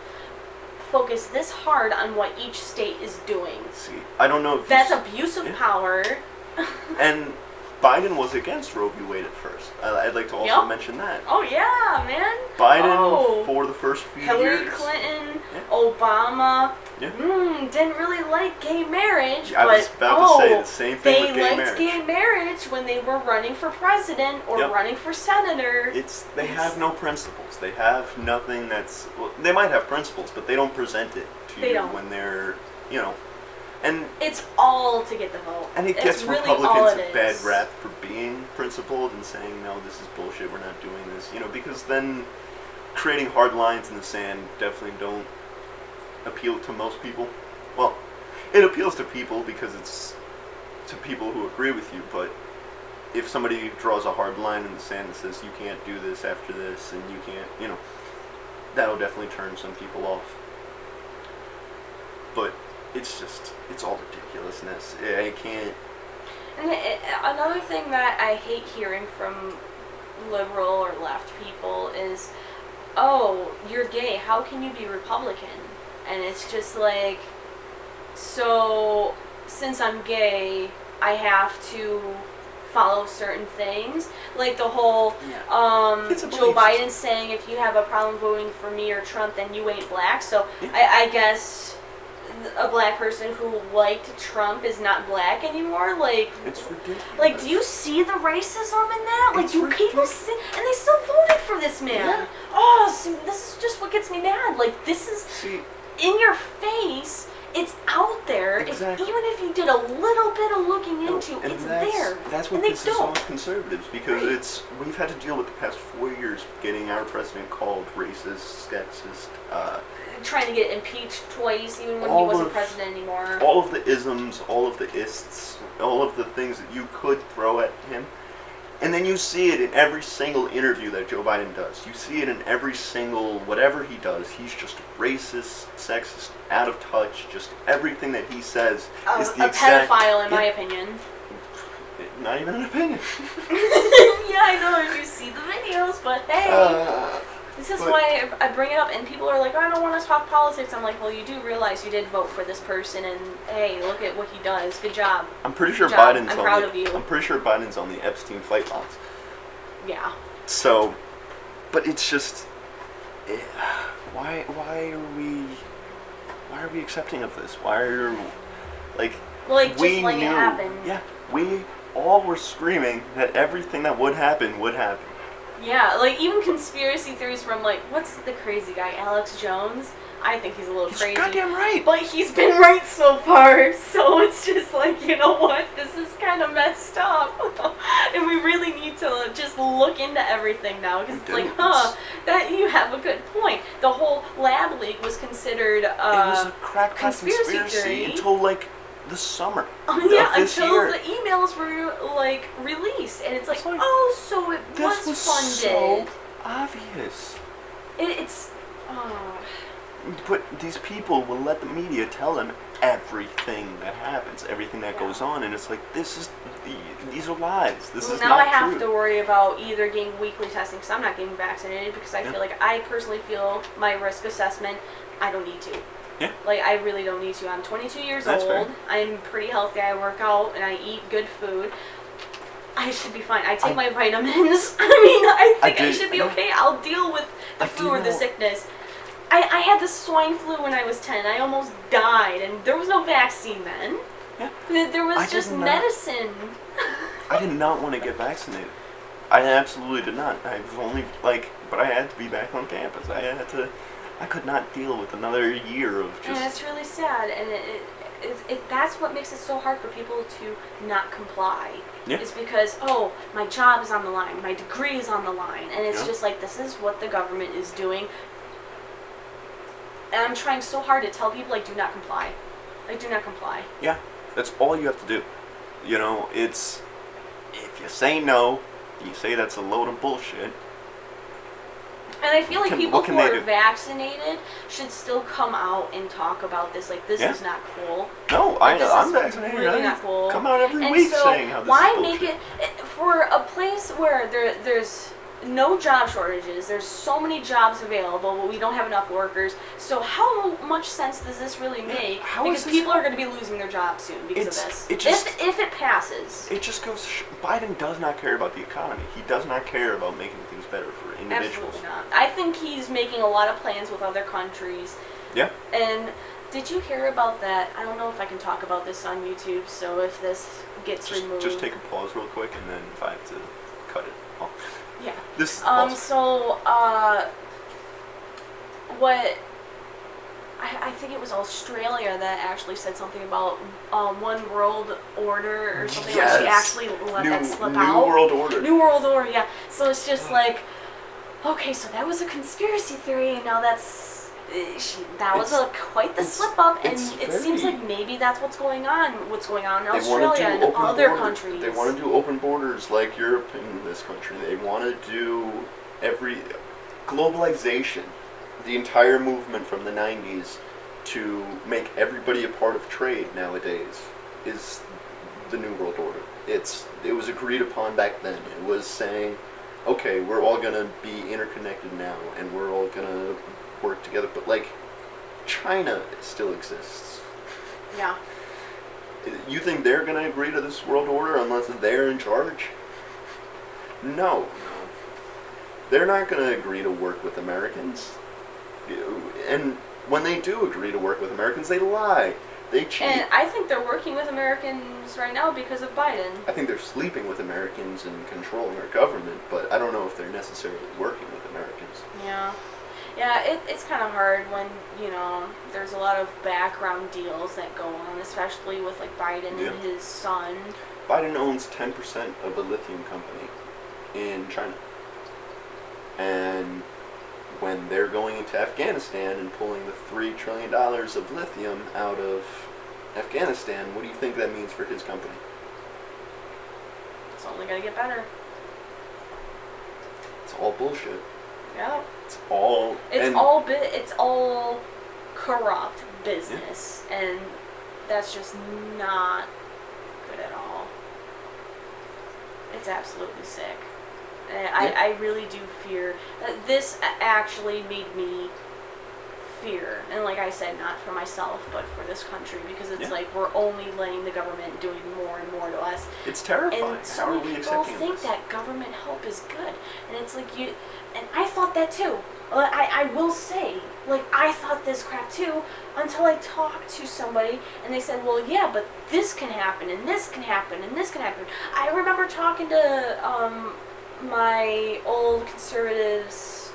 focus this hard on what each state is doing. See, I don't know if that's abuse of power. And Biden was against Roe v. Wade at first. I'd like to also mention that. Oh yeah, man. Biden for the first few years. Hillary Clinton, Obama. Yeah. Didn't really like gay marriage. I was about to say the same thing with gay marriage. They liked gay marriage when they were running for president or running for senator. They have no principles. They have nothing that's... Well, they might have principles, but they don't present it to you when they're, And it's all to get the vote. And it gets really Republicans a bad rap for being principled and saying, no, this is bullshit, we're not doing this. Because then creating hard lines in the sand definitely don't appeal to most people. Well, it appeals to people because it's to people who agree with you, but if somebody draws a hard line in the sand that says you can't do this after this and you can't, that'll definitely turn some people off. But it's all ridiculousness. I can't. And another thing that I hate hearing from liberal or left people is, oh, you're gay, how can you be Republican? And it's just like, so since I'm gay, I have to follow certain things. Like the whole Joe Biden saying if you have a problem voting for me or Trump, then you ain't black. So I guess a black person who liked Trump is not black anymore. Like, it's ridiculous. Like, do you see the racism in that? Like, do people see? And they still voted for this man. Yeah. Oh, see, this is just what gets me mad. Like, this is in your face. It's out there. Exactly. Even if you did a little bit of looking into, it's there. That's what pisses off conservatives, because we've had to deal with the past 4 years getting our president called racist, sexist, trying to get impeached twice, even when he wasn't president anymore. All of the isms, all of the ists, all of the things that you could throw at him. And then you see it in every single interview that Joe Biden does. You see it in every single whatever he does. He's just racist, sexist, out of touch. Just everything that he says is the exact... pedophile, in my opinion. Not even an opinion. Yeah, I know if you see the videos, but hey. This is why I bring it up, and people are like, oh, I don't want to talk politics. I'm like, well, you do realize you did vote for this person, and hey, look at what he does. Good job. I'm pretty sure Biden's I'm proud of you. I'm pretty sure Biden's on the Epstein flight logs. Yeah. So, but it's just, why are we accepting of this? Why are just letting it happen? Yeah, we all were screaming that everything that would happen would happen. Yeah, like even conspiracy theories from what's the crazy guy, Alex Jones? I think he's a little crazy. He's goddamn right. But he's been right so far, so it's just like, you know what? This is kind of messed up. And we really need to just look into everything now, because it's like, that you have a good point. The whole lab leak was considered it was a crackpot conspiracy theory until the summer. Yeah, this until year. the emails were released, and it's like, so it this was funded. So obvious. It's. But these people will let the media tell them everything that happens, everything that goes on, and it's like, these are lies. This is now not I have true. to worry about either getting weekly testing, because I'm not getting vaccinated, because I feel like I personally feel my risk assessment, I don't need to. Yeah. I really don't need to. I'm 22 years old. Fair. I'm pretty healthy. I work out and I eat good food. I should be fine. I take my vitamins. I think I should be okay. I'll deal with the flu or the sickness. I had the swine flu when I was 10. I almost died, and there was no vaccine then. Yeah. There was just medicine. I did not want to get vaccinated. I absolutely did not. I was only but I had to be back on campus. I could not deal with another year of just... And it's really sad, and that's what makes it so hard for people to not comply. Yeah. Is because, my job is on the line, my degree is on the line, and it's just like, this is what the government is doing. And I'm trying so hard to tell people, do not comply. Do not comply. Yeah, that's all you have to do. It's... If you say no, you say that's a load of bullshit. And I feel like people who are vaccinated should still come out and talk about this. This is not cool. No, I'm vaccinated. Really not cool. Come out every week saying how this is why bullshit. make it for a place where there's no job shortages? There's so many jobs available, but we don't have enough workers. So how much sense does this really make? Because people are going to be losing their jobs soon because of this. If it passes. It just goes... Biden does not care about the economy. He does not care about making things better for individuals. Absolutely not. I think he's making a lot of plans with other countries. Yeah. And did you hear about that? I don't know if I can talk about this on YouTube, so if this gets removed... Just take a pause real quick, and then if I have to cut it off. Yeah. This what I think it was Australia that actually said something about one world order or something. Yes. Like she actually let that slip out. New World Order. New World Order, yeah. So it's just okay, so that was a conspiracy theory, and now that was quite the slip up, and it seems like maybe that's what's going on in Australia and other countries. They want to do open borders like Europe and this country. They want to do globalization, the entire movement from the 90s to make everybody a part of trade nowadays is the New World Order. It was agreed upon back then. It was saying, okay, we're all going to be interconnected now, and we're all going to work together. But, like, China still exists. Yeah. You think they're going to agree to this world order unless they're in charge? No. They're not going to agree to work with Americans. And when they do agree to work with Americans, they lie. They cheat. And I think they're working with Americans right now because of Biden. I think they're sleeping with Americans and controlling our government, but I don't know if they're necessarily working with Americans. Yeah. Yeah, it's kind of hard when, there's a lot of background deals that go on, especially with, like, Biden and his son. Biden owns 10% of a lithium company in China. And when they're going into Afghanistan and pulling the $3 trillion of lithium out of Afghanistan, what do you think that means for his company? It's only going to get better. It's all bullshit. Yeah. It's all corrupt business, and that's just not good at all. It's absolutely sick. And I really do fear that this actually made me fear, and like I said, not for myself, but for this country, because it's like we're only letting the government doing more and more to us. It's terrifying. And so many people think that government help is good, and it's like and I thought that too. I will say, like, I thought this crap too, until I talked to somebody, and they said, well, yeah, but this can happen, and this can happen, and this can happen. I remember talking to my old conservative's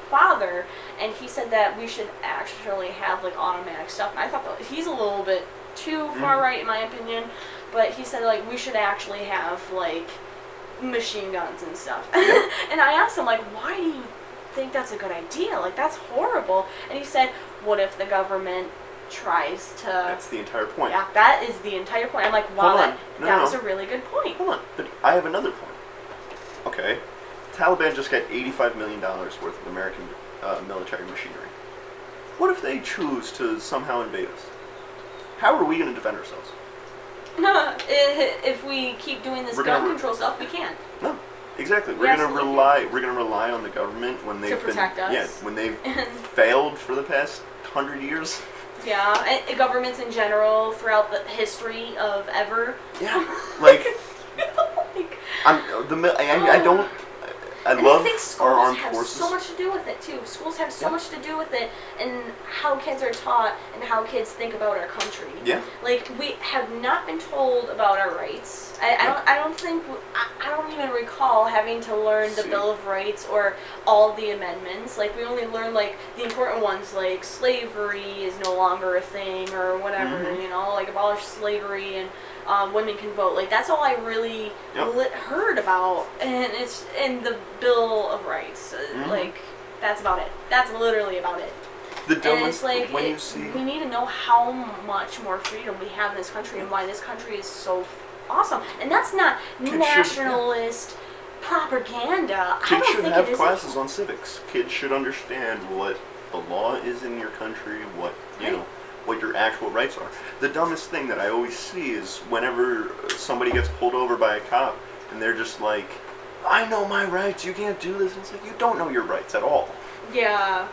father, and he said that we should actually have, like, automatic stuff, and I thought that he's a little bit too far right in my opinion, but he said, like, we should actually have, like, machine guns and stuff. And I asked him, like, why do you think that's a good idea? Like, that's horrible. And he said, what if the government tries to... That's the entire point. Yeah, that is the entire point. I'm like, wow, that was a really good point. Hold on, but I have another point. Okay, Taliban just got $85 million worth of American military machinery. What if they choose to somehow invade us? How are we going to defend ourselves? If we keep doing this gun control stuff, we can't. No, exactly. We're going to rely on the government when they've to protect us. Yeah, when they've failed for the past 100 years. Yeah, and governments in general throughout the history of ever. Yeah, like I love our armed forces. So much to do with it too. Schools have so much to do with it, and how kids are taught and how kids think about our country. Yeah. Like, we have not been told about our rights. I don't even recall having to learn the Bill of Rights or all the amendments. Like, we only learn, like, the important ones, like slavery is no longer a thing or whatever. Like, abolish slavery and women can vote. Like, that's all I really heard about, and it's in the Bill of Rights. Like, that's about it. That's literally about it. The dumbest, and it's like, you see... we need to know how much more freedom we have in this country and why this country is so awesome. And that's not nationalist propaganda. Kids should have classes on civics. Kids should understand what the law is in your country, what, what your actual rights are. The dumbest thing that I always see is whenever somebody gets pulled over by a cop and they're just like, I know my rights, you can't do this. And it's like, you don't know your rights at all. Yeah.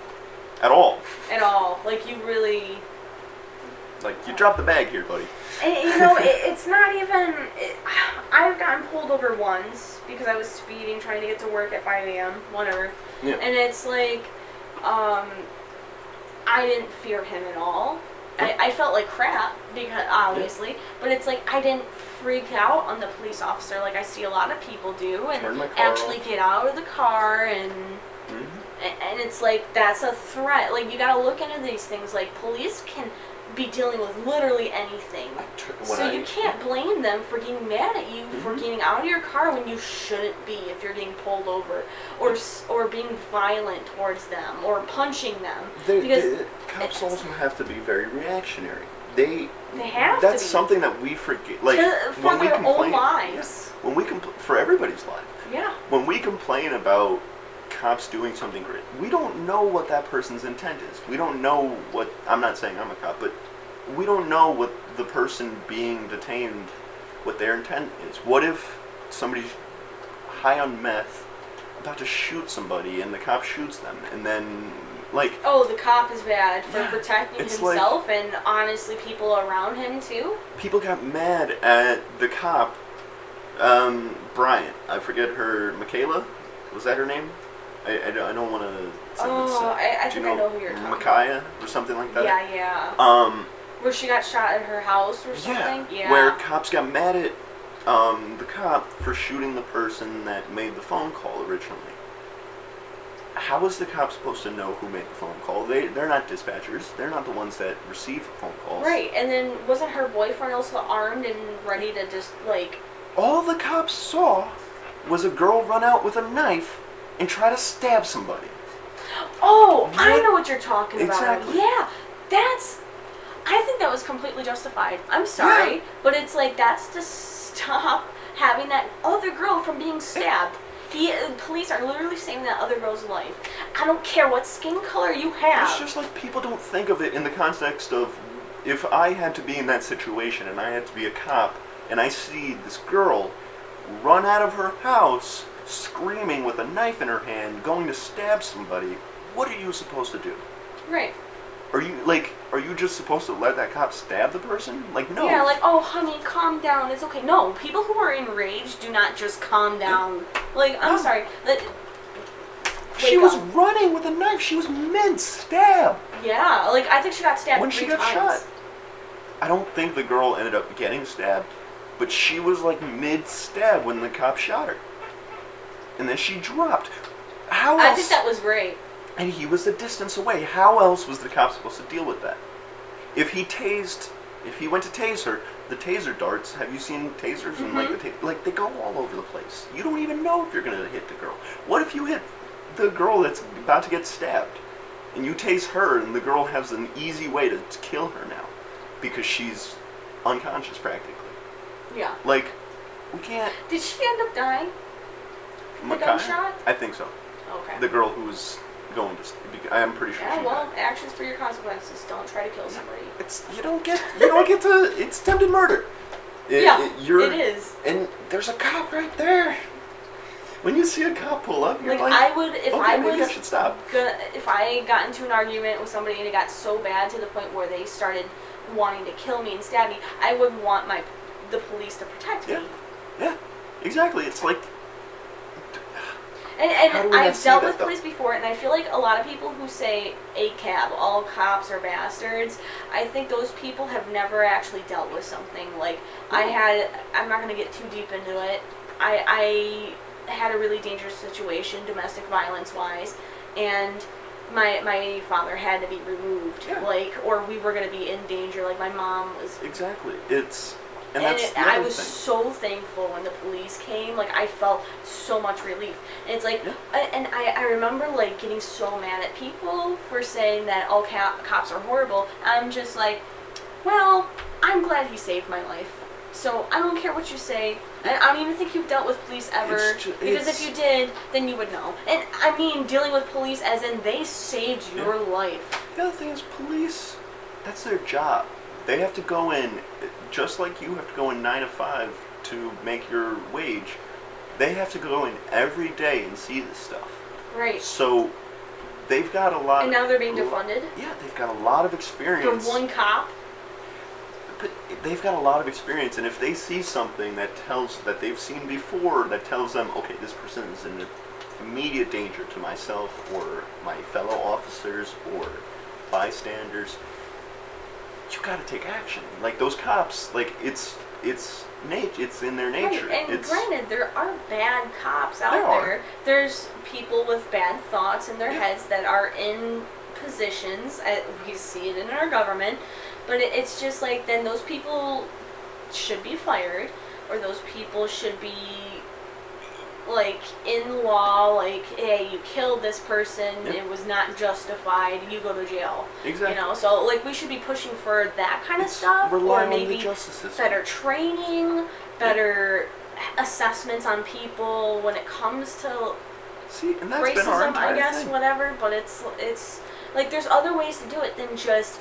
At all. At all. Like, you really... Like, you dropped the bag here, buddy. And, it's not even... I've gotten pulled over once because I was speeding, trying to get to work at 5 a.m., whatever. Yeah. And it's like, I didn't fear him at all. I felt like crap, because obviously, but it's like I didn't freak out on the police officer like I see a lot of people do, and actually get out of the car, and and it's like, that's a threat. Like, you gotta look into these things. Like, police can be dealing with literally anything. So you can't blame them for getting mad at you for getting out of your car when you shouldn't be if you're getting pulled over, or being violent towards them, or punching them. Because cops also have to be very reactionary. They have to That's be. something that we forget. Like for when we their complain, own lives. when we for everybody's life. Yeah. When we complain about cops doing something great, we don't know what that person's intent is. We don't know what, I'm not saying I'm a cop, but we don't know what the person being detained, what their intent is. What if somebody's high on meth, about to shoot somebody, and the cop shoots them, and then, like... Oh, the cop is bad for protecting like, himself, and honestly people around him too? People got mad at the cop, Bryant. I forget her, Michaela? Was that her name? I don't want to... I think I know who you're talking about. Micaiah or something like that? Yeah. Where she got shot at her house or something? Yeah. Where cops got mad at the cop for shooting the person that made the phone call originally. How is the cop supposed to know who made the phone call? They're not dispatchers. They're not the ones that receive the phone calls. Right, and then wasn't her boyfriend also armed and ready to just, like... All the cops saw was a girl run out with a knife and try to stab somebody. Oh, I know what you're talking about. Exactly. Yeah, I think that was completely justified. I'm sorry, but it's like, that's to stop having that other girl from being stabbed. The police are literally saving that other girl's life. I don't care what skin color you have. It's just like people don't think of it in the context of, if I had to be in that situation and I had to be a cop and I see this girl run out of her house screaming with a knife in her hand, going to stab somebody, what are you supposed to do? Right. Are you just supposed to let that cop stab the person? Like, no. Yeah, like, oh, honey, calm down, it's okay. No, people who are enraged do not just calm down. Like, I'm sorry. She was running with a knife. She was mid-stab. Yeah, like, I think she got stabbed when 3 she got times. shot. I don't think the girl ended up getting stabbed, but she was, like, mid-stab when the cop shot her. And then she dropped. How else? I think that was great. And he was a distance away. How else was the cop supposed to deal with that? If he went to tase her, the taser darts, have you seen tasers? Mm-hmm. And they go all over the place. You don't even know if you're going to hit the girl. What if you hit the girl that's about to get stabbed? And you tase her, and the girl has an easy way to kill her now. Because she's unconscious, practically. Yeah. Like, we can't... Did she end up dying? The Makai? gunshot? I think so. Okay. The girl who was going to... I'm pretty sure she died. Actions for your consequences. Don't try to kill somebody. You don't get to... It's attempted murder. It is. And there's a cop right there. When you see a cop pull up, you're like, I would, if maybe I should stop. If I got into an argument with somebody and it got so bad to the point where they started wanting to kill me and stab me, I would want the police to protect me. Yeah, exactly. It's like... And I've dealt with police before, and I feel like a lot of people who say ACAB, all cops are bastards, I think those people have never actually dealt with something. Like, I'm not going to get too deep into it, I had a really dangerous situation, domestic violence-wise, and my father had to be removed, or we were going to be in danger, like my mom was... Exactly. I was so thankful when the police came. Like, I felt so much relief. And it's like, and I remember, like, getting so mad at people for saying that all cops are horrible. I'm just like, well, I'm glad he saved my life. So I don't care what you say. I don't even think you've dealt with police ever. Because if you did, then you would know. And I mean, dealing with police as in they saved your life. The other thing is, police, that's their job. They have to go in, just like you have to go in 9 to 5 to make your wage. They have to go in every day and see this stuff. Right. So they've got a lot. And now they're being defunded. Yeah, they've got a lot of experience. From one cop. But they've got a lot of experience, and if they see something that they've seen before, that tells them, okay, this person is in immediate danger to myself or my fellow officers or bystanders, you gotta take action. Like, those cops, like, it's in their nature. Right. And granted, there are bad cops out there. There's people with bad thoughts in their heads that are in positions. We see it in our government, but it's just like then those people should be fired, or those people should be like in law, like, hey, you killed this person, it was not justified, you go to jail. Exactly. You know, so like we should be pushing for that kind of stuff, rely or maybe on the justice system. better training, better assessments on people when it comes to and that's racism, been our entire I guess, thing. whatever. But it's like there's other ways to do it than just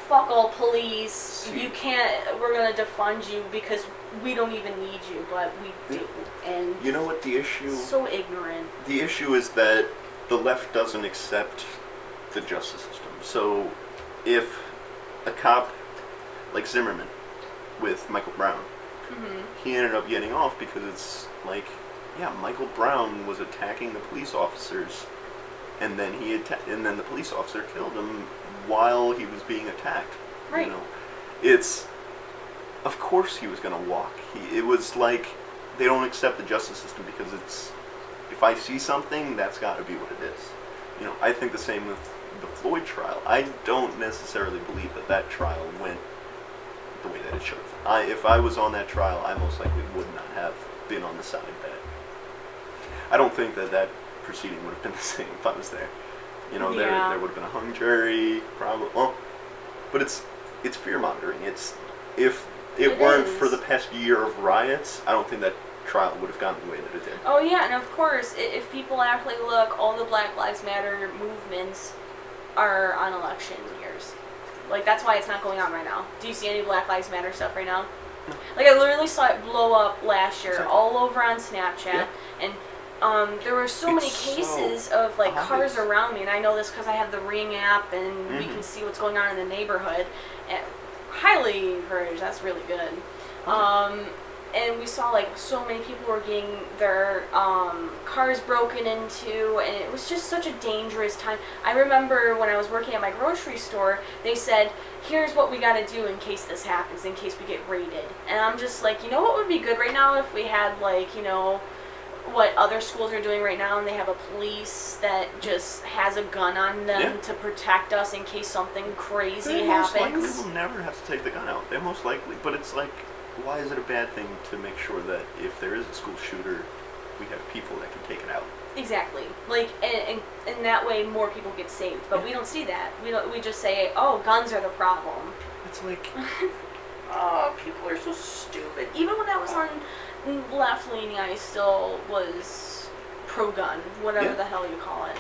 fuck all police. You can't. We're gonna defund you because we don't even need you, but we do. And you know what the issue? So ignorant. The issue is that the left doesn't accept the justice system. So, if a cop like Zimmerman with Michael Brown, he ended up getting off because it's like, yeah, Michael Brown was attacking the police officers, and then and then the police officer killed him while he was being attacked. Right. You know, it's of course he was going to walk. It was like they don't accept the justice system because it's if I see something, that's got to be what it is. You know, I think the same with the Floyd trial. I don't necessarily believe that trial went the way that it should have. If I was on that trial, I most likely would not have been on the side that. I don't think that proceeding would have been the same if I was there. You know, there would have been a hung jury, probably. Well, but it's fear mongering. If it weren't for the past year of riots, I don't think that trial would have gone the way that it did. Oh yeah, and of course, if people actually look, all the Black Lives Matter movements are on election years. Like, that's why it's not going on right now. Do you see any Black Lives Matter stuff right now? No. Like, I literally saw it blow up last year, Exactly. all over on Snapchat, and there were so many cases of, like, cars around me, and I know this because I have the Ring app, and we can see what's going on in the neighborhood. And highly encouraged. That's really good. And we saw, like, so many people were getting their cars broken into, and it was just such a dangerous time. I remember when I was working at my grocery store, they said, here's what we gotta do in case this happens, in case we get raided. And I'm just like, you know what would be good right now if we had, like, you know, what other schools are doing right now, and they have a police that just has a gun on them to protect us in case something crazy happens. They most likely will never have to take the gun out. They most likely, but it's like, why is it a bad thing to make sure that if there is a school shooter, we have people that can take it out? Exactly. Like, and that way more people get saved. But we don't see that. We just say, oh, guns are the problem. It's like, oh, people are so stupid. Even when I was on left-leaning, I still was pro-gun, whatever the hell you call it.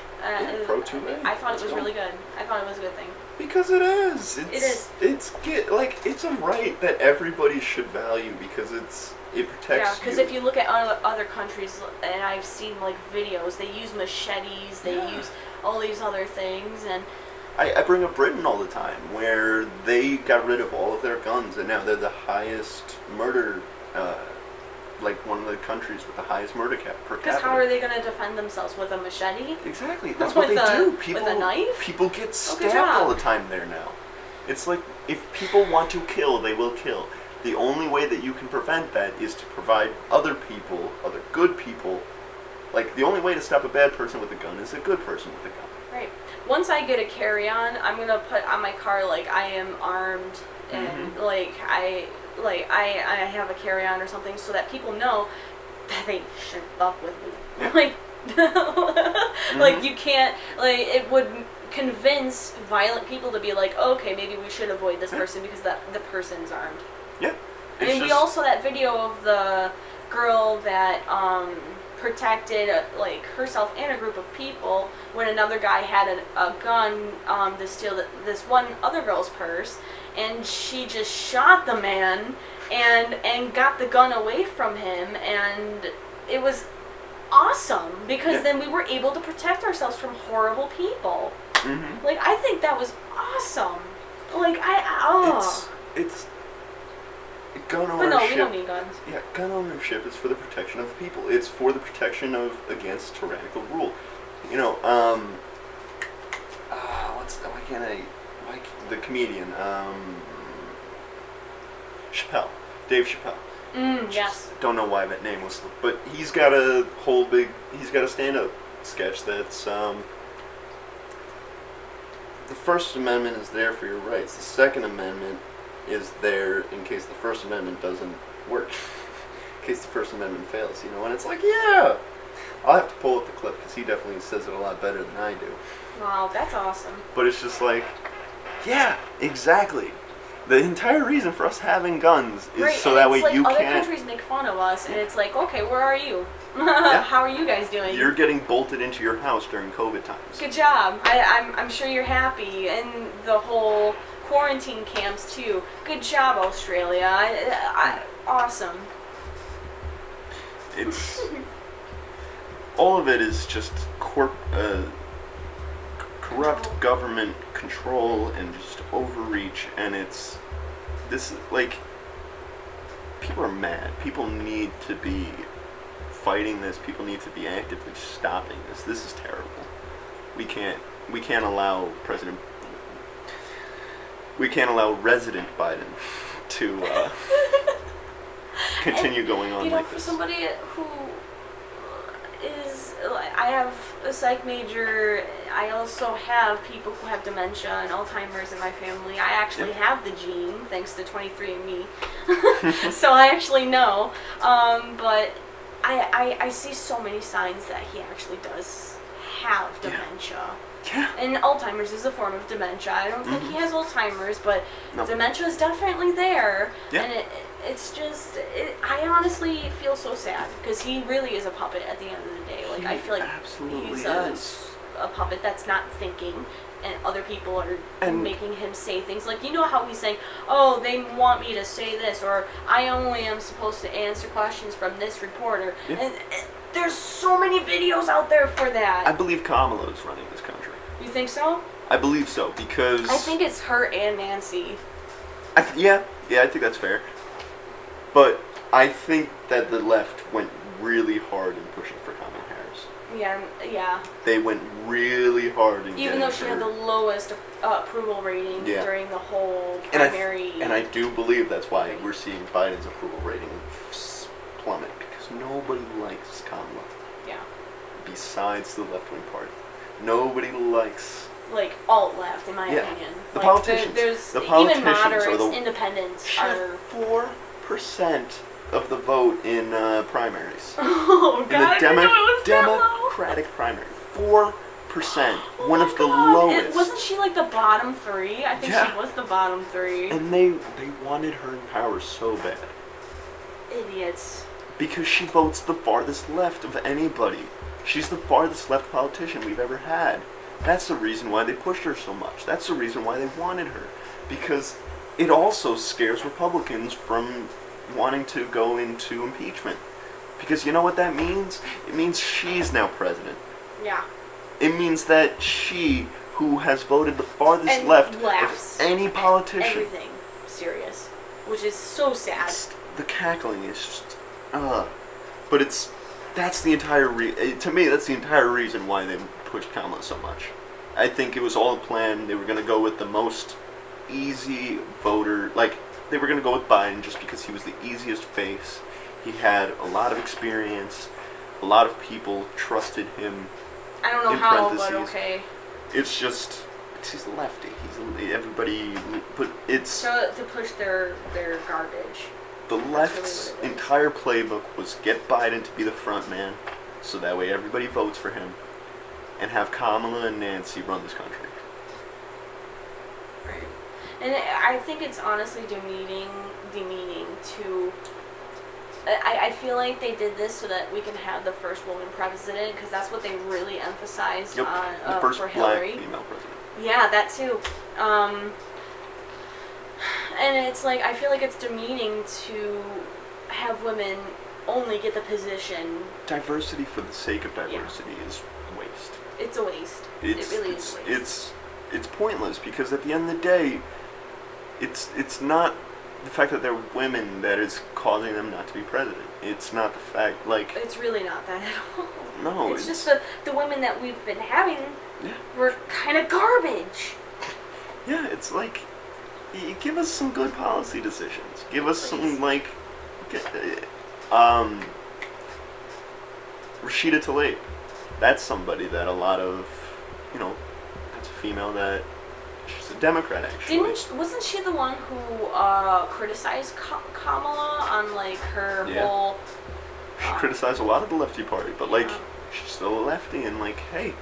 Pro-2A. I thought it was really good. I thought it was a good thing. Because it is. It is. It's a right that everybody should value because it protects you. Yeah, because if you look at other countries, and I've seen like videos, they use machetes, they use all these other things, and I bring up Britain all the time, where they got rid of all of their guns, and now they're the highest murder, like one of the countries with the highest murder cap per capita. Because how are they going to defend themselves, with a machete? Exactly, that's what they do. People, with a knife? People get stabbed all the time there now. It's like, if people want to kill, they will kill. The only way that you can prevent that is to provide other people, other good people, like, the only way to stop a bad person with a gun is a good person with a gun. Right. Once I get a carry-on, I'm going to put on my car, like, I am armed, and, like, I have a carry-on or something, so that people know that they shouldn't fuck with me. Yeah. Like, like, you can't, like, it would convince violent people to be like, oh, okay, maybe we should avoid this person because the person's armed. Yeah. I mean, we all saw that video of the girl that protected like herself and a group of people when another guy had a gun to steal this one other girl's purse, and she just shot the man and got the gun away from him, and it was awesome because then we were able to protect ourselves from horrible people. Like, I think that was awesome. Like, it's gun ownership. But no, we don't need guns. Yeah, gun ownership is for the protection of the people. It's for the protection of against tyrannical rule. You know, the comedian, Chappelle, Dave Chappelle. Yes. Don't know why that name was, but he's got a stand-up sketch that's the First Amendment is there for your rights. The Second Amendment is there in case the First Amendment doesn't work. In case the First Amendment fails, you know, and it's like, yeah. I'll have to pull up the clip because he definitely says it a lot better than I do. Wow, that's awesome. But it's just like, yeah, exactly. The entire reason for us having guns is right, so that way like you other can't... countries make fun of us, and it's like, okay, where are you? Yeah. How are you guys doing? You're getting bolted into your house during COVID times. Good job. I'm sure you're happy. And the whole quarantine camps, too. Good job, Australia. Awesome. It's... all of it is just corrupt government control and just overreach, and it's... this is, like... people are mad. People need to be fighting this. People need to be actively stopping this. This is terrible. We can't allow Resident Biden to continue going on like for this. somebody who is, I have a psych major. I also have people who have dementia and Alzheimer's in my family. I actually have the gene, thanks to 23andMe. So I actually know. But I see so many signs that he actually does have dementia. Yeah. And Alzheimer's is a form of dementia. I don't think he has Alzheimer's, but dementia is definitely there. Yeah. And it's just, I honestly feel so sad because he really is a puppet at the end of the day. Like, I feel like he's a puppet that's not thinking, and other people are making him say things. Like, you know how he's saying, oh, they want me to say this, or I only am supposed to answer questions from this reporter. Yeah. And there's so many videos out there for that. I believe Kamala is running this country. You think so? I believe so, because... I think it's her and Nancy. I think that's fair. But I think that the left went really hard in pushing for Kamala Harris. Yeah. They went really hard in even though she had the lowest approval rating during the whole primary. And I do believe that's why we're seeing Biden's approval rating plummet, because nobody likes Kamala. Yeah. Besides the left-wing party. Nobody likes... like alt-left, in my opinion. The like, politicians. There's the politicians even moderates, are the, independents she are... 4% of the vote in primaries. Oh, God, in the I didn't know it was Democratic primary. 4%. Oh one of the God. lowest. Wasn't she like the bottom 3? I think she was the bottom 3. And they wanted her in power so bad. Idiots. Because she votes the farthest left of anybody. She's the farthest left politician we've ever had. That's the reason why they pushed her so much. That's the reason why they wanted her. Because it also scares Republicans from wanting to go into impeachment. Because you know what that means? It means she's now president. Yeah. It means that she, who has voted the farthest left of any politician... everything serious. Which is so sad. The cackling is just... But it's... That's the entire to me, that's the entire reason why they pushed Kamala so much. I think it was all a plan. They were going to go with the most easy voter. Like, they were going to go with Biden just because he was the easiest face. He had a lot of experience. A lot of people trusted him. I don't know how, but okay. It's just... he's a lefty. Everybody... But it's... So to push their garbage. The left's entire playbook was get Biden to be the front man, so that way everybody votes for him, and have Kamala and Nancy run this country. Right. And I think it's honestly demeaning to... I feel like they did this so that we can have the first woman president, because that's what they really emphasized on the first for Hillary. black female president. Yeah, that too. And it's like, I feel like it's demeaning to have women only get the position. Diversity for the sake of diversity is a waste. It's a waste. It really is a waste. It's pointless, because at the end of the day, it's not the fact that they're women that is causing them not to be president. It's not the fact, like... It's really not that at all. No, it's just the women that we've been having were kind of garbage. Yeah, it's like... give us some good policy decisions. Give us some, like... Rashida Tlaib. That's somebody that a lot of... that's a female that She's a Democrat, actually. Wasn't she the one who criticized Kamala on like her whole? She criticized a lot of the lefty party, but like she's still a lefty, and like, hey,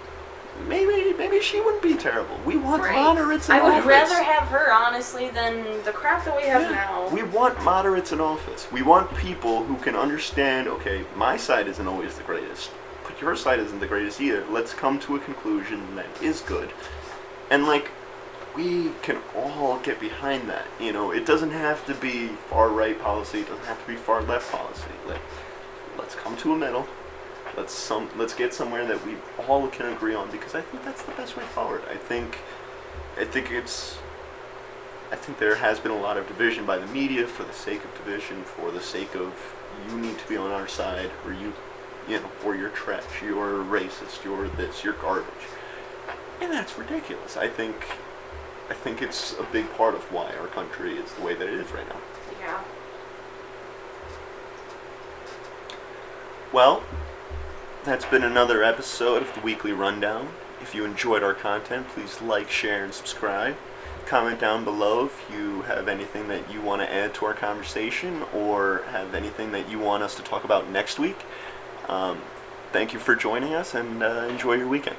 maybe she wouldn't be terrible. We want moderates in office. I would rather have her, honestly, than the crap that we have now. We want moderates in office. We want people who can understand, okay, my side isn't always the greatest, but your side isn't the greatest either. Let's come to a conclusion that is good. And like, we can all get behind that. You know, it doesn't have to be far right policy, it doesn't have to be far left policy. Like, let's come to a middle. Let's get somewhere that we all can agree on, because I think that's the best way forward. I think there has been a lot of division by the media for the sake of division, for the sake of you need to be on our side, or or you're trash, you're racist, you're this, you're garbage, and that's ridiculous. I think it's a big part of why our country is the way that it is right now. Yeah. Well, that's been another episode of the Weekly Rundown. If you enjoyed our content, please like, share, and subscribe. Comment down below if you have anything that you want to add to our conversation, or have anything that you want us to talk about next week. Thank you for joining us, and enjoy your weekend.